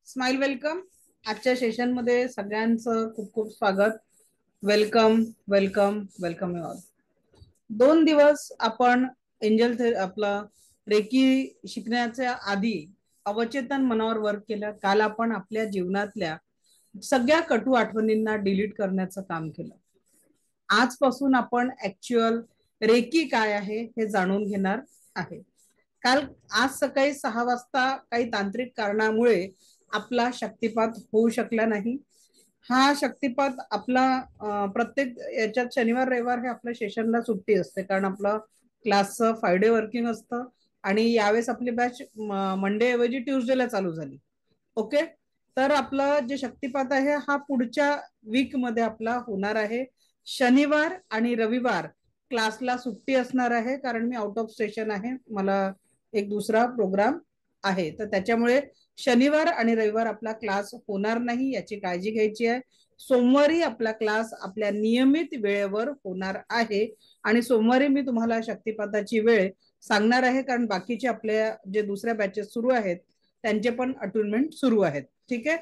Smile welcome. आजच्या session मध्ये सगळ्यांचं खूप खूप स्वागत. Welcome welcome welcome you all. 2 दिवस आपण आपला रेकी शिकण्याच्या आधी अवचेतन मनावर वर्क केलं. काल आपण आपल्या जीवनातल्या सगळ्या कटू आठवणींना डिलीट करण्याचं काम केलं. आजपासून आपण ऍक्च्युअल रेकी काय आहे हे जाणून घेणार आहे. काल आज सकाळी 6 वाजता काही तांत्रिक कारणामुळे आपला शक्तिपात होऊ शकला नाही. हा शक्तिपात आपला प्रत्येक याच्यात शनिवार रविवार हे आपल्या सेशनला सुट्टी असते, कारण आपलं क्लासचं 5 डे वर्किंग असतं आणि यावेळेस आपली बॅच मंडे ऐवजी ट्युजडेला चालू झाली. ओके, तर आपलं जे शक्तिपात आहे हा पुढच्या वीक मध्ये आपला होणार आहे. शनिवार आणि रविवार क्लासला सुट्टी असणार आहे, कारण मी आउट ऑफ स्टेशन आहे, मला एक दुसरा प्रोग्राम आहे. तर त्याच्यामुळे शनिवार आणि रविवार आपला क्लास होणार नाही, याची काळजी घ्यायची आहे. सोमवारी आपला क्लास आपल्या नियमित वेळेवर होणार आहे आणि सोमवारी मी तुम्हाला शक्तिपाताची वेळ सांगणार आहे, कारण बाकीचे आपल्या जे दुसऱ्या बॅचेस सुरू आहेत त्यांचे पण अटुनमेंट सुरू आहेत. ठीक आहे,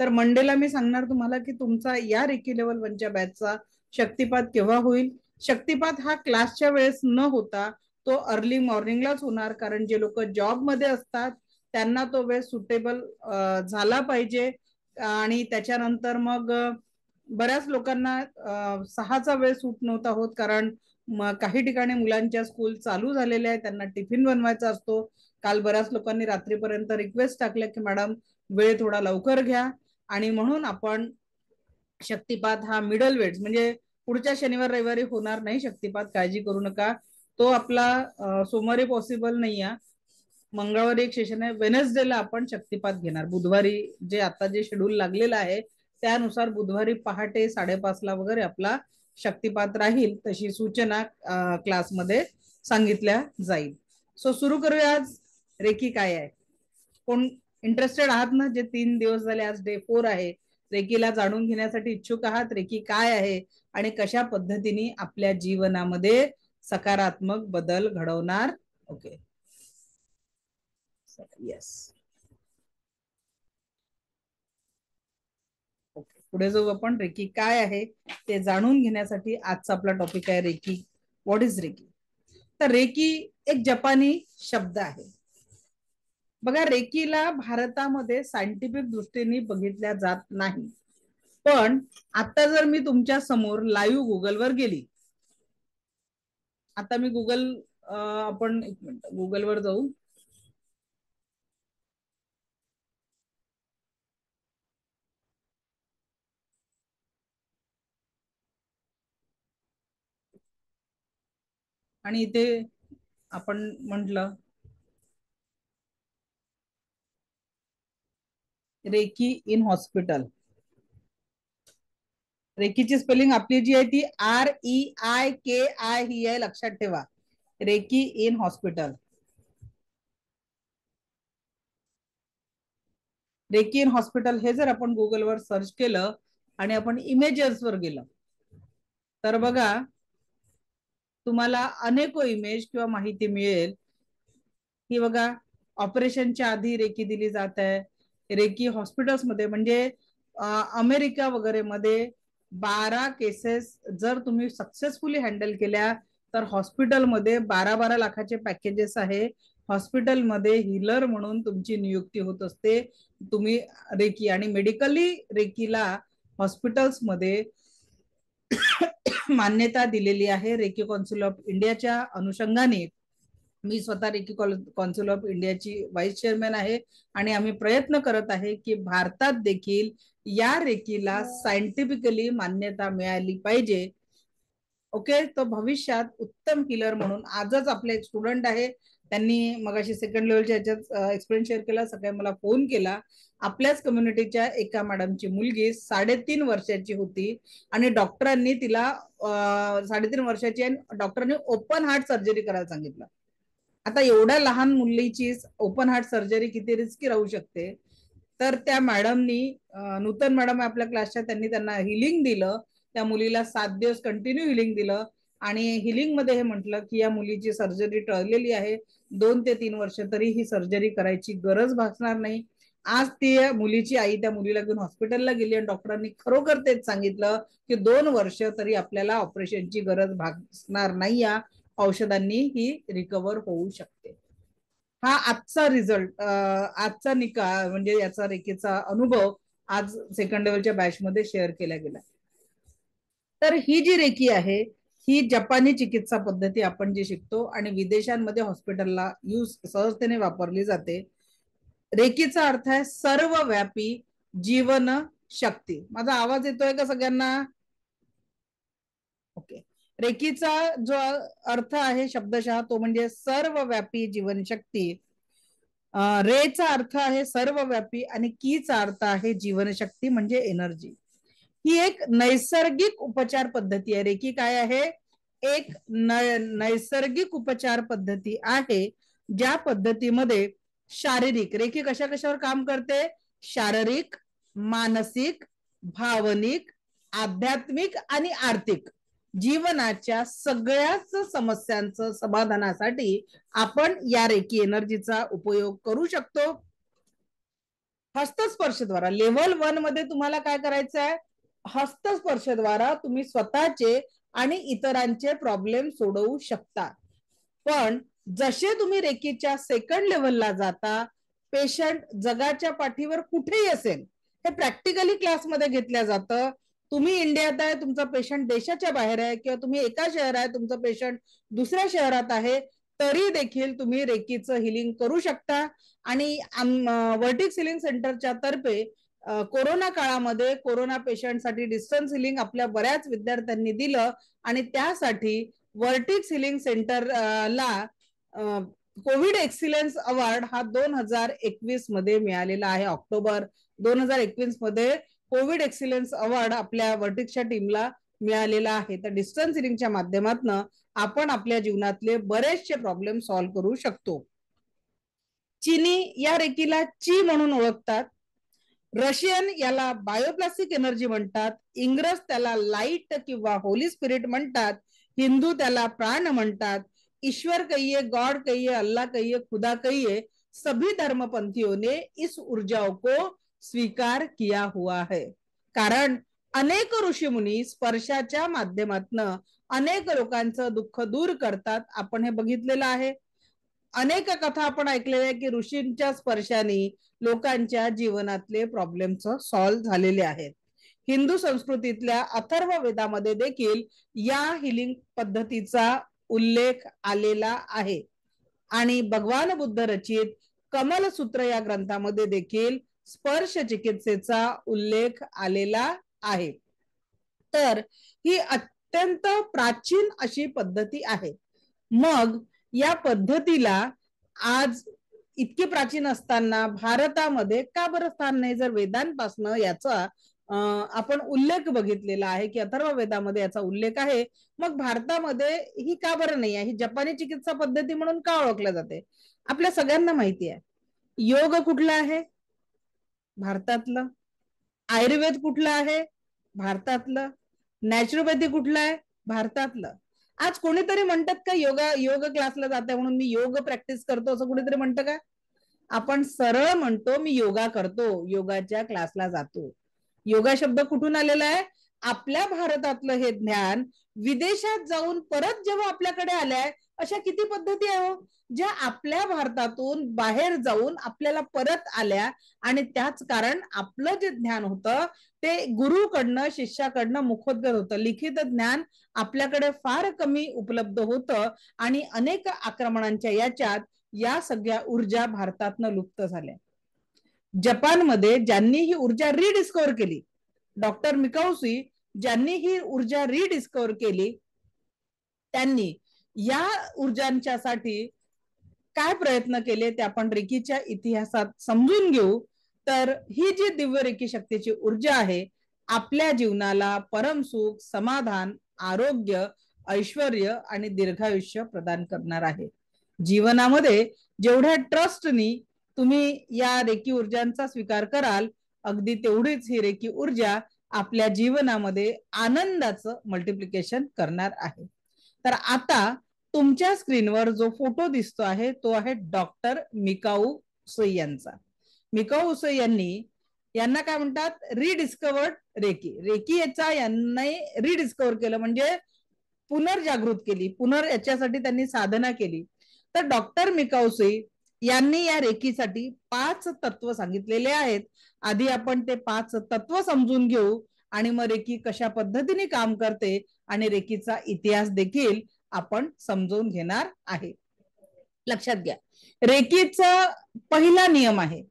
तर मंडेला मी सांगणार तुम्हाला की तुमचा या रेकी लेवल 1च्या बॅचचा शक्तिपात केव्हा होईल. शक्तिपात हा क्लासच्या वेळेस न होता तो अर्ली मॉर्निंगलाच होणार, कारण जे लोक जॉब मध्ये असतात त्यांना तो वेळ सुटेबल झाला पाहिजे. आणि त्याच्यानंतर मग बऱ्याच लोकांना 6चा वेळ सूट नव्हता होत, कारण काही ठिकाणी मुलांच्या स्कूल चालू झालेल्या आहे, त्यांना टिफिन बनवायचा असतो. काल बऱ्याच लोकांनी रात्रीपर्यंत रिक्वेस्ट टाकल्या की मॅडम वेळ थोडा लवकर घ्या, आणि म्हणून आपण शक्तिपात हा मिडल वेट म्हणजे पुढच्या शनिवार रविवारी होणार नाही शक्तिपात, काळजी करू नका. तो आपला सोमवारी पॉसिबल नाही आहे. मंगळवारी एक सेशन आहे, वेनसडेला आपण शक्तिपात घेणार. बुधवारी जे आता जे शेड्यूल लागलेलं आहे त्यानुसार बुधवारी पहाटे 5:30ला वगैरे आपला शक्तिपात राहील, तशी सूचना क्लासमध्ये सांगितल्या जाईल. सो सुरू करूया. आज रेकी काय आहे, कोण इंटरेस्टेड आहात ना? जे 3 दिवस झाले, आज डे 4 आहे, रेकीला जाणून घेण्यासाठी इच्छुक आहात. रेकी काय आहे आणि कशा पद्धतीने आपल्या जीवनामध्ये सकारात्मक बदल घडवणार. Okay, yes. ओके, पुढे जाऊ आपण. रेकी काय आहे ते जाणून घेण्यासाठी आजचा आपला टॉपिक आहे रेकी. What is reiki? तर रेकी एक जपानी शब्द आहे. बघा, रेकीला भारतामध्ये सायंटिफिक दृष्टीने बघितल्या जात नाही, पण आता जर मी तुमच्या समोर लाईव्ह गुगलवर गेली, आता मी आपण एक मिनिट गुगलवर जाऊ. आणि इथे आपण म्हटलं रेकी इन हॉस्पिटल. रेकीची स्पेलिंग आपली जी आहे ती REIKI ही आहे, लक्षात ठेवा. Reiki in hospital. Reiki in hospital हे जर आपण गुगलवर सर्च केलं आणि आपण इमेजेसवर गेलं तर बघा तुम्हाला अनेको इमेज किंवा माहिती मिळेल. ही बघा, ऑपरेशनच्या आधी रेकी दिली जात आहे. रेकी हॉस्पिटल्स मध्ये म्हणजे अमेरिका वगैरे मध्ये 12 केसेस जर तुम्ही सक्सेसफुली हँडल केल्या तर हॉस्पिटलमध्ये 12-12 लाखाचे पॅकेजेस आहे. हॉस्पिटलमध्ये हिलर म्हणून तुमची नियुक्ती होत असते. तुम्ही रेकी आणि मेडिकली रेकीला हॉस्पिटल्समध्ये मान्यता दिलेली आहे. रेकी कौन्सिल ऑफ इंडियाच्या अनुषंगाने मी स्वतः रेकी कौन्सिल ऑफ इंडियाची व्हाईस चेअरमॅन आहे आणि आम्ही प्रयत्न करत आहे की भारतात देखील या रेकीला सायंटिफिकली मान्यता मिळाली पाहिजे. ओके, तो भविष्यात उत्तम हिलर म्हणून. आजच आपले एक स्टुडंट आहे, त्यांनी मगाशी सेकंड लेवलच्या याच्यात एक्सपिरियन्स शेअर केला, सगळ्या मला फोन केला. आपल्याच कम्युनिटीच्या एका मॅडमची मुलगी 3.5 वर्षाची होती आणि डॉक्टरांनी तिला 3.5 वर्षाची आणि डॉक्टरांनी ओपन हार्ट सर्जरी करायला सांगितलं. आता एवढ्या लहान मुलीची ओपन हार्ट सर्जरी किती रिस्की राहू शकते. तर त्या मॅडमनी, नूतन मॅडम आपल्या क्लासच्या, त्यांनी त्यांना हिलिंग दिलं. त्या मुलीला 7 दिवस कंटिन्यू हिलिंग दिलं आणि हिलिंग मध्ये हे म्हटलं की या मुलीची सर्जरी टळलेली आहे, 2 ते 3 वर्ष तरी ही सर्जरी करायची गरज भासणार नाही. आज ती मुलीची आई त्या मुलीला घेऊन हॉस्पिटलला गेली आणि डॉक्टरांनी खरोखर तेच सांगितलं की 2 वर्ष तरी आपल्याला ऑपरेशनची गरज भासणार नाही, या औषधांनी ही रिकवर होऊ शकते. हा आजचा रिझल्ट, आजचा निकाल म्हणजे याचा रेखेचा अनुभव आज सेकंड लेवलच्या बॅच मध्ये शेअर केला गेला. तर ही जी रेखी आहे ही जपानी चिकित्सा पद्धती आपण जी शिकतो आणि विदेशांमध्ये हॉस्पिटलला यूज सहजतेने वापरली जाते. रेकीचा अर्थ आहे सर्वव्यापी जीवन शक्ती. माझा आवाज येतोय का सगळ्यांना? ओके. रेकीचा जो अर्थ आहे शब्दशः तो म्हणजे सर्वव्यापी जीवनशक्ती. रेचा अर्थ आहे सर्वव्यापी आणि कीचा अर्थ आहे जीवनशक्ती म्हणजे एनर्जी. ही एक नैसर्गिक उपचार पद्धती आहे. रेकी काय आहे? एक नैसर्गिक उपचार पद्धती आहे ज्या पद्धतीमध्ये शारीरिक, रेकी कशा कशावर काम करते? शारीरिक, मानसिक, भावनिक, आध्यात्मिक आणि आर्थिक जीवनाच्या सगळ्याच समस्यांचं समाधानासाठी आपण या रेकी एनर्जीचा उपयोग करू शकतो. हस्तस्पर्शद्वारा लेव्हल 1 मध्ये तुम्हाला काय करायचं आहे? हस्तस्पर्शद्वारा तुम्ही स्वतःचे आणि इतरांचे प्रॉब्लेम सोडवू शकता. पण जसे तुम्ही रेकीच्या सेकंड लेव्हलला जाता, पेशंट जगाच्या पाठीवर कुठेही असेल, हे प्रॅक्टिकली क्लासमध्ये घेतलं जातं. तुम्ही इंडियात आहे, तुमचा पेशंट देशाच्या बाहेर आहे, किंवा तुम्ही एका शहरात आहे, तुमचा पेशंट दुसऱ्या शहरात आहे, तरी देखील तुम्ही रेकीचं हिलिंग करू शकता. आणि वर्टिक्स हिलिंग सेंटरच्या तर्फे कोरोना काळामध्ये कोरोना पेशंटसाठी डिस्टन्स हिलिंग आपल्या बऱ्याच विद्यार्थ्यांनी दिलं आणि त्यासाठी वर्टिक्स हिलिंग सेंटरला कोविड एक्सिलन्स अवॉर्ड हा 2021 मध्ये मिळालेला आहे. ऑक्टोबर 2021 मध्ये कोविड एक्सिलन्स अवॉर्ड आपल्या वर्टिक्सच्या टीमला मिळालेला आहे. तर डिस्टन्स हिलिंगच्या माध्यमातून आपण आपल्या जीवनातले बरेचसे प्रॉब्लेम सॉल्व्ह करू शकतो. चीनी या रेकीला ची म्हणून ओळखतात. रशियन याला बायोप्लास्टिक एनर्जी म्हणतात. इंग्रज त्याला लाईट किंवा होली स्पिरिट म्हणतात. हिंदू त्याला प्राण म्हणतात. ईश्वर कहिए, गॉड कहिए, अल्लाह कहिए, खुदा कहिए, सभी धर्मपंथियों ने इस ऊर्जाओं को स्वीकार किया हुआ है. कारण अनेक ऋषीमुनी स्पर्शाच्या माध्यमातून अनेक लोकांचं दुःख दूर करतात. आपण हे बघितलेलं आहे. अनेक कथा आपण ऐकलेल्या आहे की ऋषींच्या स्पर्शाने लोकांच्या जीवनातले प्रॉब्लेम्स सॉल्व्ह झालेले आहेत. हिंदू संस्कृतीतल्या अथर्व वेदामध्ये देखील या हिलिंग पद्धतीचा उल्लेख आलेला आहे आणि भगवान बुद्ध रचित कमलसूत्र या ग्रंथामध्ये देखील स्पर्श चिकित्सेचा उल्लेख आलेला आहे. तर ही अत्यंत प्राचीन अशी पद्धती आहे. मग या पद्धतीला आज इतकी प्राचीन असताना भारतामध्ये का बरं स्थान नाही? जर वेदांपासनं याचा आपण उल्लेख बघितलेला आहे की अथर्व वेदामध्ये याचा उल्लेख आहे, मग भारतामध्ये ही का बरं नाही आहे? ही जपानी चिकित्सा पद्धती म्हणून का ओळखल्या जाते? आपल्या सगळ्यांना माहिती आहे. योग कुठला आहे? भारतातलं. आयुर्वेद कुठलं आहे? भारतातलं. नॅचरोपॅथी कुठलं आहे? भारतातलं. आज कोणीतरी म्हणतात का योग क्लासला जाते म्हणून मी योग प्रॅक्टिस करतो असं कुणीतरी म्हणतं का? आपण सरळ म्हणतो मी योगा करतो, योगाच्या क्लासला जातो. योगा शब्द कुठून आलेला आहे? आपल्या भारतातलं हे ज्ञान विदेशात जाऊन परत जेव्हा आपल्याकडे आलंय, अशा किती पद्धती आहे हो ज्या आपल्या भारतातून बाहेर जाऊन आपल्याला परत आल्या. आणि त्याच कारण आपलं जे ज्ञान होतं ते गुरुकडनं शिष्याकडनं मुखोद्गत होतं. लिखित ज्ञान आपल्याकडे फार कमी उपलब्ध होतं आणि अनेक आक्रमणांच्या याच्यात या सगळ्या ऊर्जा भारतातनं लुप्त झाल्या. जपानमध्ये ज्यांनी ही ऊर्जा रिडिस्कवर केली, डॉक्टर मिकाउसी ज्यांनी ही ऊर्जा रिडिस्कवर केली, त्यांनी या ऊर्जांच्यासाठी काय प्रयत्न केले ते आपण रेकीच्या इतिहासात समजून घेऊ. तर ही जी दिव्य रेकी शक्तीची ऊर्जा आहे आपल्या जीवनाला परमसुख, समाधान, आरोग्य, ऐश्वर्य आणि दीर्घायुष्य प्रदान करणार आहे. जीवनामध्ये जेवढ्या ट्रस्टनी तुम्ही या रेकी ऊर्जांचा स्वीकार कराल, अगदी तेवढीच ही रेकी ऊर्जा आपल्या जीवनामध्ये आनंदाचं मल्टिप्लिकेशन करणार आहे. तर आता तुमच्या स्क्रीनवर जो फोटो दिसतो आहे तो आहे डॉक्टर मिकाऊ सुई यांचा. मिकाऊ उसो यांना काय म्हणतात, रिडिस्कवर्ड रेकी. रेकी याचा यांनी रिडिस्कवर केलं, म्हणजे पुनर्जागृत केली, याच्यासाठी त्यांनी साधना केली. तर डॉक्टर मिकाऊसे यांनी या रेकीसाठी 5 तत्व सांगितलेले आहेत. आधी आपण ते 5 तत्व समजून घेऊ आणि मग रेकी कशा पद्धतीने काम करते आणि रेकीचा इतिहास देखील आपण समजून घेणार आहे. लक्षात घ्या, रेकीचा पहिला नियम आहे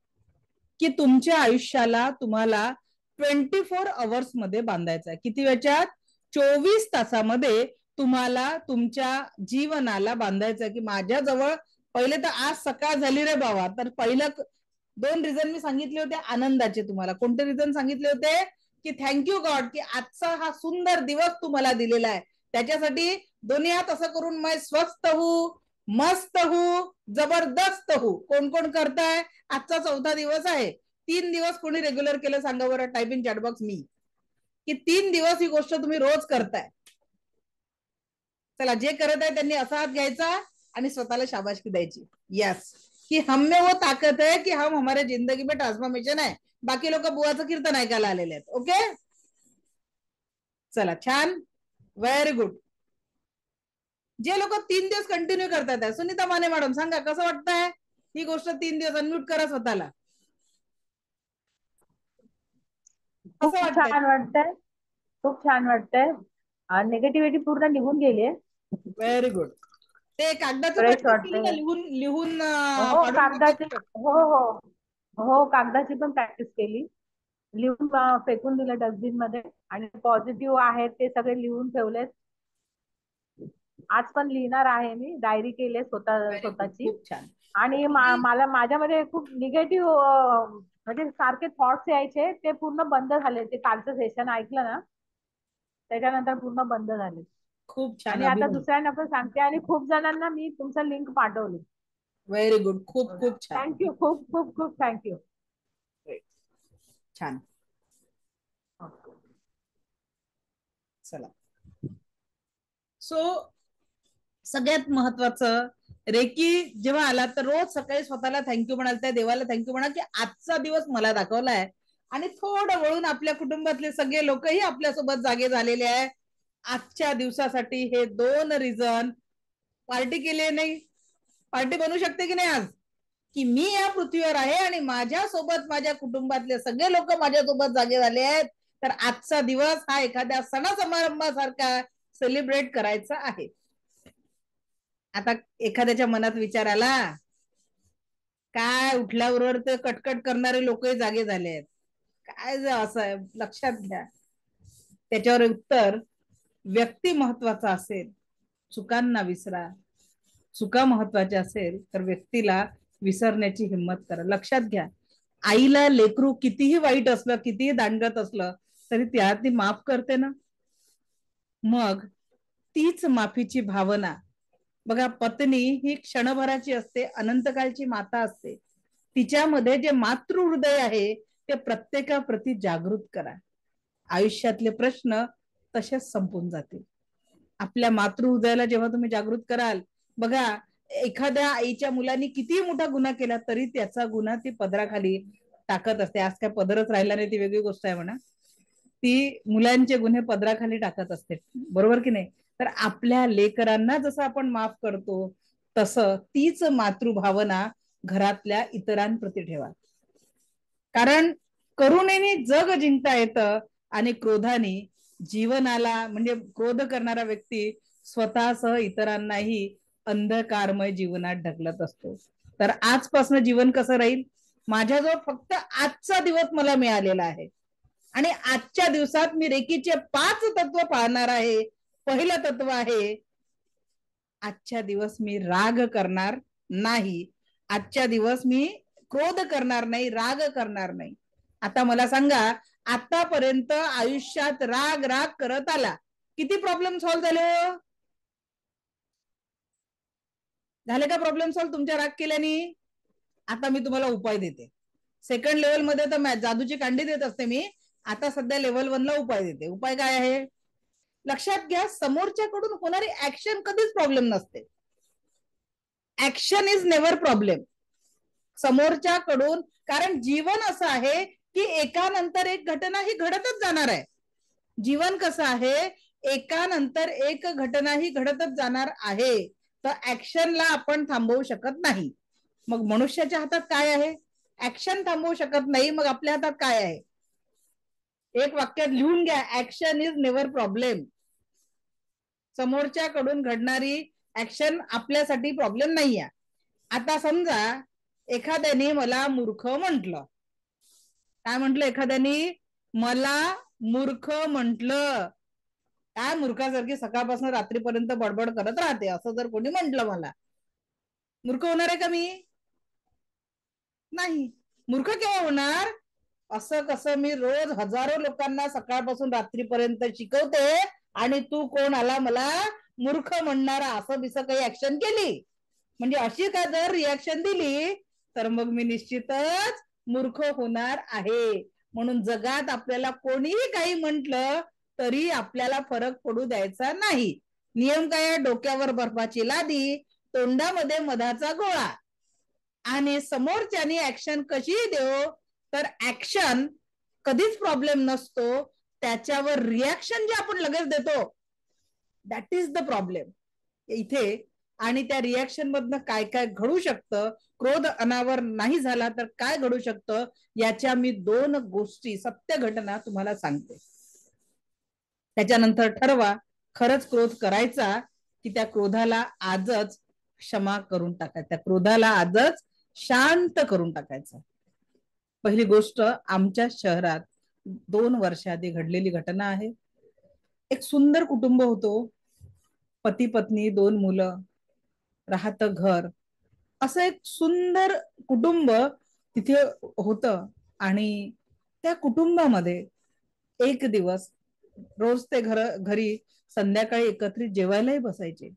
की तुमच्या आयुष्याला तुम्हाला 24 अवर्स मध्ये बांधायचं आहे. किती वेळात? 24 तासामध्ये तुम्हाला तुमच्या जीवनाला बांधायचं आहे. की माझ्याजवळ पहिले तर आज सकाळ झाली रे बाबा, तर पहिलं 2 रिझन मी सांगितले होते आनंदाचे. तुम्हाला कोणते रिझन सांगितले होते? की थँक्यू गॉड की आजचा हा सुंदर दिवस तुम्हाला दिलेला आहे, त्याच्यासाठी दुनियात असं करून मैं स्वस्थ हूं, मस्त हूं, जबरदस्त हूं. कोण कोण करताय? आजचा 4था दिवस आहे. 3 दिवस कोणी रेग्युलर केलं सांगा बरं, टायपिंग चॅटबॉक्स मी, की 3 दिवस ही गोष्ट तुम्ही रोज करताय. चला, जे करत आहे त्यांनी असा हात घ्यायचा आणि स्वतःला शाबासकी द्यायची. यस, कि हम में वो ताकत है कि हम हमारे जिंदगी में ट्रान्सफॉर्मेशन आहे. बाकी लोक बुवाचं कीर्तन ऐकायला आलेले आहेत. ओके, चला छान, व्हेरी गुड. जे लोक 3 दिवस कंटिन्यू करतात, सुनीता माने मॅडम सांगा कसं वाटतंय ही गोष्ट? 3 दिवस अनम्यूट करा स्वतःला. खूप छान वाटतंय, खूप छान वाटतंय. निगेटिव्हिटी पूर्ण निघून गेली आहे. Very good. ते कागदाचं फ्रेश प्रॅक्टिस केली का? वाटतंय. लिहून हो, कागदाची, हो हो हो, कागदाची पण प्रॅक्टिस केली. लिहून फेकून दिलं डस्टबिन मध्ये आणि पॉझिटिव्ह आहेत ते सगळे लिहून ठेवलेत. आज पण लिहिणार आहे मी, डायरी केली स्वतःची. खूप छान. आणि मला माझ्यामध्ये खूप निगेटिव्ह म्हणजे सारखे थॉट्स यायचे, ते पूर्ण बंद झाले. ते कालचं सेशन ऐकलं ना, त्याच्यानंतर पूर्ण बंद झाले. खूप छान, आणि आता अभिनंदन. दुसऱ्यांना पण सांगते आणि खूप जणांना मी तुमचं लिंक पाठवली. व्हेरी गुड, खूप खूप छान. थँक्यू, खूप खूप खूप थँक्यू. छान. चला, सो सगळ्यात महत्वाचं, रेकी जेव्हा आला तर रोज सकाळी स्वतःला थँक्यू म्हणाल, त्या देवाला थँक्यू म्हणा की आजचा दिवस मला दाखवलाय. आणि थोडं वळून आपल्या कुटुंबातले सगळे लोकही आपल्यासोबत जागे झालेले आहे. आजच्या दिवसासाठी हे 2 रिझन. पार्टी केली नाही, पार्टी बनू शकते की नाही आज? की मी या पृथ्वीवर आहे आणि माझ्यासोबत माझ्या कुटुंबातले सगळे लोक माझ्यासोबत जागे झाले आहेत. तर आजचा दिवस हा एखाद्या सणा समारंभासारखा सेलिब्रेट करायचा आहे. आता एखाद्याच्या मनात विचार आला, काय उठल्याबरोबर ते कटकट करणारे लोकही जागे झाले आहेत, काय असं आहे? लक्षात घ्या, त्याच्यावर उत्तर, व्यक्ती महत्वाचा असेल चुकांना विसरा, चुका महत्वाच्या असेल तर व्यक्तीला विसरण्याची हिंमत करा. लक्षात घ्या, आईला लेकरू कितीही वाईट असलं, कितीही दांडगत असलं तरी त्या ती माफ करते ना. मग तीच माफीची भावना बघा, पत्नी ही क्षणभराची असते, अनंतकाळची माता असते. तिच्यामध्ये जे मातृहृदय आहे ते प्रत्येकाप्रती जागृत करा. आयुष्यातले प्रश्न तसेच संपून जातील. आपल्या मातृहृदयाला जेव्हा तुम्ही जागृत कराल, बघा एखाद्या आईच्या मुलांनी कितीही मोठा गुन्हा केला तरी त्याचा गुन्हा ती पदराखाली टाकत असते. आज काय पदरच राहिला नाही ती वेगळी गोष्ट आहे म्हणा, ती मुलांचे गुन्हे पदराखाली टाकत असते, बरोबर की नाही? तर आपल्या लेकरांना जसं आपण माफ करतो तसं तीच मातृभावना घरातल्या इतरांप्रती ठेवा. कारण करुणेने जग जिंकता येतं आणि क्रोधाने जीवनाला, म्हणजे क्रोध करणारा व्यक्ती स्वतःसह इतरांनाही अंधकारमय जीवनात ढकलत असतो. तर आजपासून जीवन कसं राहील? माझ्याजवळ फक्त आजचा दिवस मला मिळालेला आहे आणि आजच्या दिवसात मी रेकीचे 5 तत्व पाळणार आहे. पहिलं तत्व आहे, आजच्या दिवस मी राग करणार नाही. आजच्या दिवस मी क्रोध करणार नाही, राग करणार नाही. आता मला सांगा, आतापर्यंत आयुष्यात राग राग करत आला, किती प्रॉब्लेम सॉल्व्ह झाले? झाले का प्रॉब्लेम सॉल्व्ह तुमच्या राग केल्याने? आता मी तुम्हाला उपाय देते. सेकंड लेवल मध्ये तर जादूची कांडी देत असते मी, आता सध्या लेवल 1 ला उपाय देते. उपाय काय आहे? लक्षात घ्या, समोरच्याकडून होणारी ऍक्शन कधीच प्रॉब्लेम नसते. Action is never problem. समोरच्याकडून, कारण जीवन असं आहे की एकानंतर एक घटना ही घडतच जाणार आहे. जीवन कसं आहे, एकानंतर एक घटना ही घडतच जाणार आहे. तर ऍक्शनला आपण थांबवू शकत नाही. मग मनुष्याच्या हातात काय आहे? ऍक्शन थांबवू शकत नाही. मग आपल्या हातात काय आहे? एक वाक्यात लिहून घ्या, ऍक्शन इज नेव्हर प्रॉब्लेम. समोरच्याकडून घडणारी ऍक्शन आपल्यासाठी प्रॉब्लेम नाहीये. आता समजा एखाद्याने मला मूर्ख म्हटलं. काय म्हटलं? एखाद्याने मला मूर्ख म्हटलं. काय मूर्खासारखी सकाळपासून रात्रीपर्यंत बडबड करत राहते, असं जर कोणी म्हटलं मला, मूर्ख होणार आहे का मी? नाही. मूर्ख केव्हा होणार? असं कसं मी रोज हजारो लोकांना सकाळपासून रात्रीपर्यंत शिकवते आणि तू कोण आला मला मूर्ख म्हणणारा, असं बिसं काही ऍक्शन केली, म्हणजे अशी का जर रिॲक्शन दिली, तर मग मी निश्चितच मूर्ख होणार आहे. म्हणून जगात आपल्याला कोणीही काही म्हटलं तरी आपल्याला फरक पडू द्यायचा नाही. नियम काय? डोक्यावर बर्फाची लादी, तोंडामध्ये मधाचा गोळा. आणि समोरच्यानी ऍक्शन कशी देऊ, तर ऍक्शन कधीच प्रॉब्लेम नसतो, त्याच्यावर रिॲक्शन जे आपण लगेच देतो, दॅट इज द प्रॉब्लेम इथे. आणि त्या रिॲक्शन मधनं काय काय घडू शकतं, क्रोध अनावर नाही झाला तर काय घडू शकतं, याच्या मी 2 गोष्टी, सत्य घटना तुम्हाला सांगते. त्याच्यानंतर ठरवा खरंच क्रोध करायचा की त्या क्रोधाला आजच क्षमा करून टाकायचा, त्या क्रोधाला आजच शांत करून टाकायचं. पहिली गोष्ट, आमच्या शहरात 2 वर्षाआधी घडलेली घटना आहे. एक सुंदर कुटुंब होतो, पती पत्नी 2 मुलं, राहतं घर, असं एक सुंदर कुटुंब तिथे होतं. आणि त्या कुटुंबामध्ये एक दिवस रोज ते घरी संध्याकाळी एकत्रित जेवायलाही बसायचे.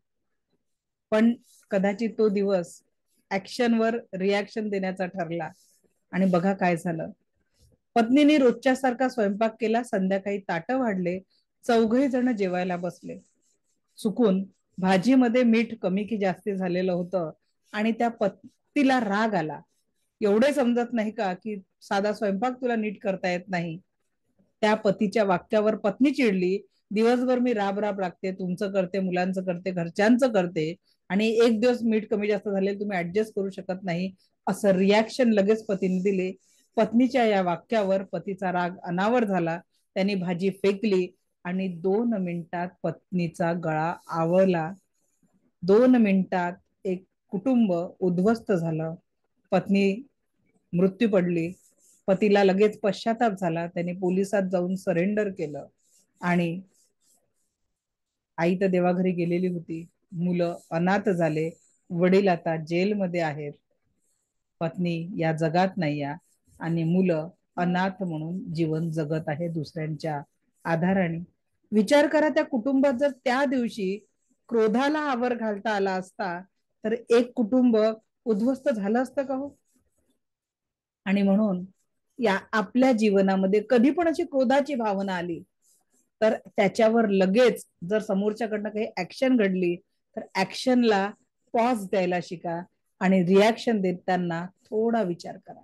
पण कदाचित तो दिवस ऍक्शनवर रिॲक्शन देण्याचा ठरला. आणि बघा काय झालं. पत्नीने रोजच्या सारखा स्वयंपाक केला, संध्याकाळी ताटं वाढले, 4घे जण जेवायला बसले. चुकून भाजीमध्ये मीठ कमी की जास्ती झालेलं होतं आणि त्या पतीला राग आला. एवढे समजत नाही का की साधा स्वयंपाक तुला नीट करता येत नाही? त्या पतीच्या वाक्यावर पत्नी चिडली. दिवसभर मी राब राब लागते, तुमचं करते, मुलांचं करते, घरच्यांचं करते, आणि एक दिवस मीठ कमी जास्त झाले तुम्ही ऍडजस्ट करू शकत नाही, असं रिॲक्शन लगेच पतीने दिले. पत्नीच्या या वाक्यावर पतीचा राग अनावर झाला. त्यांनी भाजी फेकली आणि 2 मिनिटात पत्नीचा गळा आवळला. 2 मिनिटात एक कुटुंब उद्ध्वस्त झालं. पत्नी मृत्यू पडली. पतीला लगेच पश्चाताप झाला. त्याने पोलिसात जाऊन सरेंडर केलं. आणि आई तर देवाघरी गेलेली होती, मुलं अनाथ झाले, वडील आता जेलमध्ये आहेत, पत्नी या जगात नाही आणि मुलं अनाथ म्हणून जीवन जगत आहे दुसऱ्यांच्या आधाराने. विचार करा, त्या कुटुंबात जर त्या दिवशी क्रोधाला आवर घालता आला असता तर एक कुटुंब उद्ध्वस्त झालं असतं का हो? आणि म्हणून या आपल्या जीवनामध्ये कधी पण अशी क्रोधाची भावना आली तर त्याच्यावर लगेच जर समोरच्याकडनं काही ऍक्शन घडली तर ऍक्शनला पॉज द्यायला शिका आणि रिॲक्शन देताना थोडा विचार करा.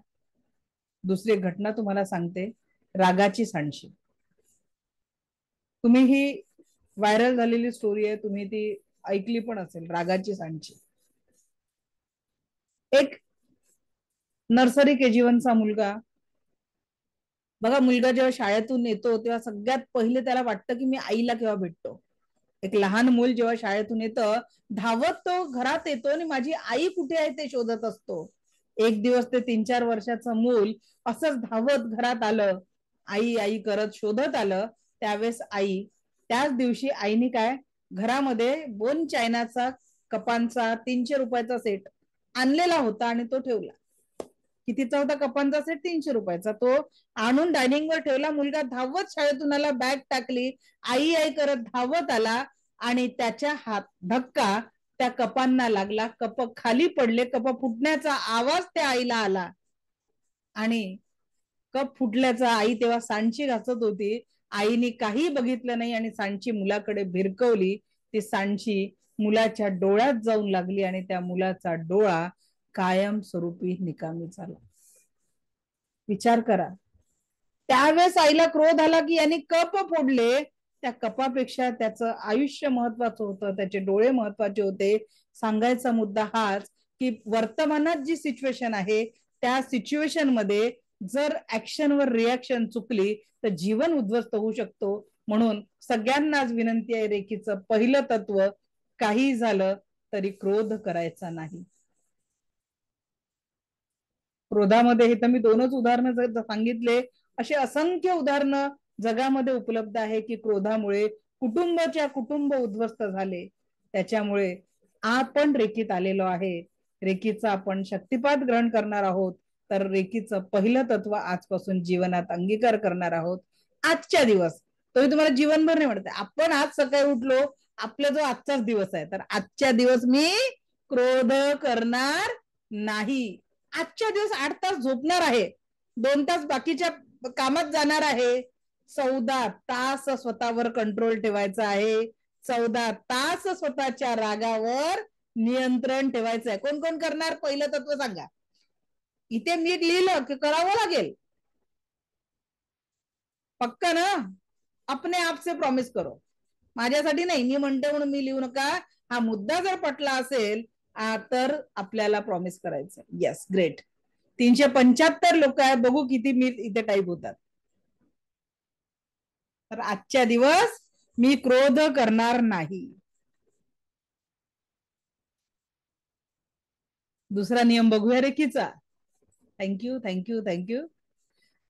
दुसरी घटना तुम्हाला सांगते, रागाची सांडशी. तुम्ही ही व्हायरल झालेली स्टोरी आहे, तुम्ही ती ऐकली पण असेल, रागाची सांडशी. एक नर्सरी KG1 चा मुलगा, बघा, मुलगा जेव्हा शाळेतून येतो तेव्हा सगळ्यात पहिले त्याला वाटतं की मी आईला केव्हा भेटतो. एक लहान मूल जेव्हा शाळेतून येतं, धावत तो घरात येतो आणि माझी आई कुठे आहे ते शोधत असतो. एक दिवस ते 3-4 वर्षाचं मूल असंच धावत घरात आलं, आई आई करत शोधत आलं. त्यावेळेस आई, त्याच दिवशी आईने काय, घरामध्ये बोन चायनाचा कपांचा 300 रुपयाचा सेट आणलेला होता आणि तो ठेवला. कितीचा होता कपांचा सेट? 300 रुपयाचा. तो आणून डायनिंग वर ठेवला. मुलगा धावत शाळेतून आला, बॅग टाकली, आई आई करत धावत आला आणि त्याच्या हात धक्का त्या कपांना लागला. कप खाली पडले. कप फुटण्याचा आवाज त्या आईला आला आणि कप फुटल्याचा आई तेव्हा सांडशी घासत होती. आईने काही बघितलं नाही आणि सांडशी मुलाकडे भिरकवली. ती सांडशी मुलाच्या डोळ्यात जाऊन लागली आणि त्या मुलाचा डोळा कायमस्वरूपी निकामी झाला. विचार करा, त्यावेळेस आईला क्रोध आला की यांनी कप फोडले, त्या कपापेक्षा त्याचं आयुष्य महत्वाचं होतं, त्याचे डोळे महत्वाचे होते. सांगायचा मुद्दा हाच की वर्तमानात जी सिच्युएशन आहे त्या सिच्युएशन मध्ये जर ऍक्शनवर रिॲक्शन चुकली तर जीवन उद्ध्वस्त होऊ शकतो. म्हणून सगळ्यांनाच विनंती आहे, रेखीचं पहिलं तत्व, काही झालं तरी क्रोध करायचा नाही. क्रोधामध्ये हे तर मी दोनच उदाहरणं सांगितले, असे असंख्य उदाहरणं जगामध्ये उपलब्ध आहे की क्रोधामुळे कुटुंब उद्ध्वस्त झाले. त्याच्यामुळे आपण रेखीत आलेलो आहे, रेखीचा आपण शक्तिपात ग्रहण करणार आहोत. तर रेखीचं पहिलं तत्व आजपासून जीवनात अंगीकार करणार आहोत. आजच्या दिवस, तोही तुम्हाला जीवनभर नाही म्हणत, आपण आज सकाळी उठलो, आपला जो आजचाच दिवस आहे, तर आजच्या दिवस मी क्रोध करणार नाही. आजच्या दिवस 8 तास झोपणार आहे, 2 तास बाकीच्या कामात जाणार आहे. 14 तास स्वतःवर कंट्रोल ठेवायचा आहे. 14 तास स्वतःच्या रागावर नियंत्रण ठेवायचं आहे. कोण कोण करणार? पहिलं तत्व सांगा. इथे मी लिहिलं की करावं लागेल, पक्का ना? अपने आप से प्रॉमिस करो. माझ्यासाठी नाही, मी म्हणते म्हणून मी लिहू नका. हा मुद्दा जर पटला असेल तर आपल्याला प्रॉमिस करायचं. Yes, great. 375 लोक आहेत, बघू किती मी इथे टाईप होतात. तर आजच्या दिवस मी क्रोध करणार नाही. दुसरा नियम बघूया रेखीचा. Thank you thank you thank you.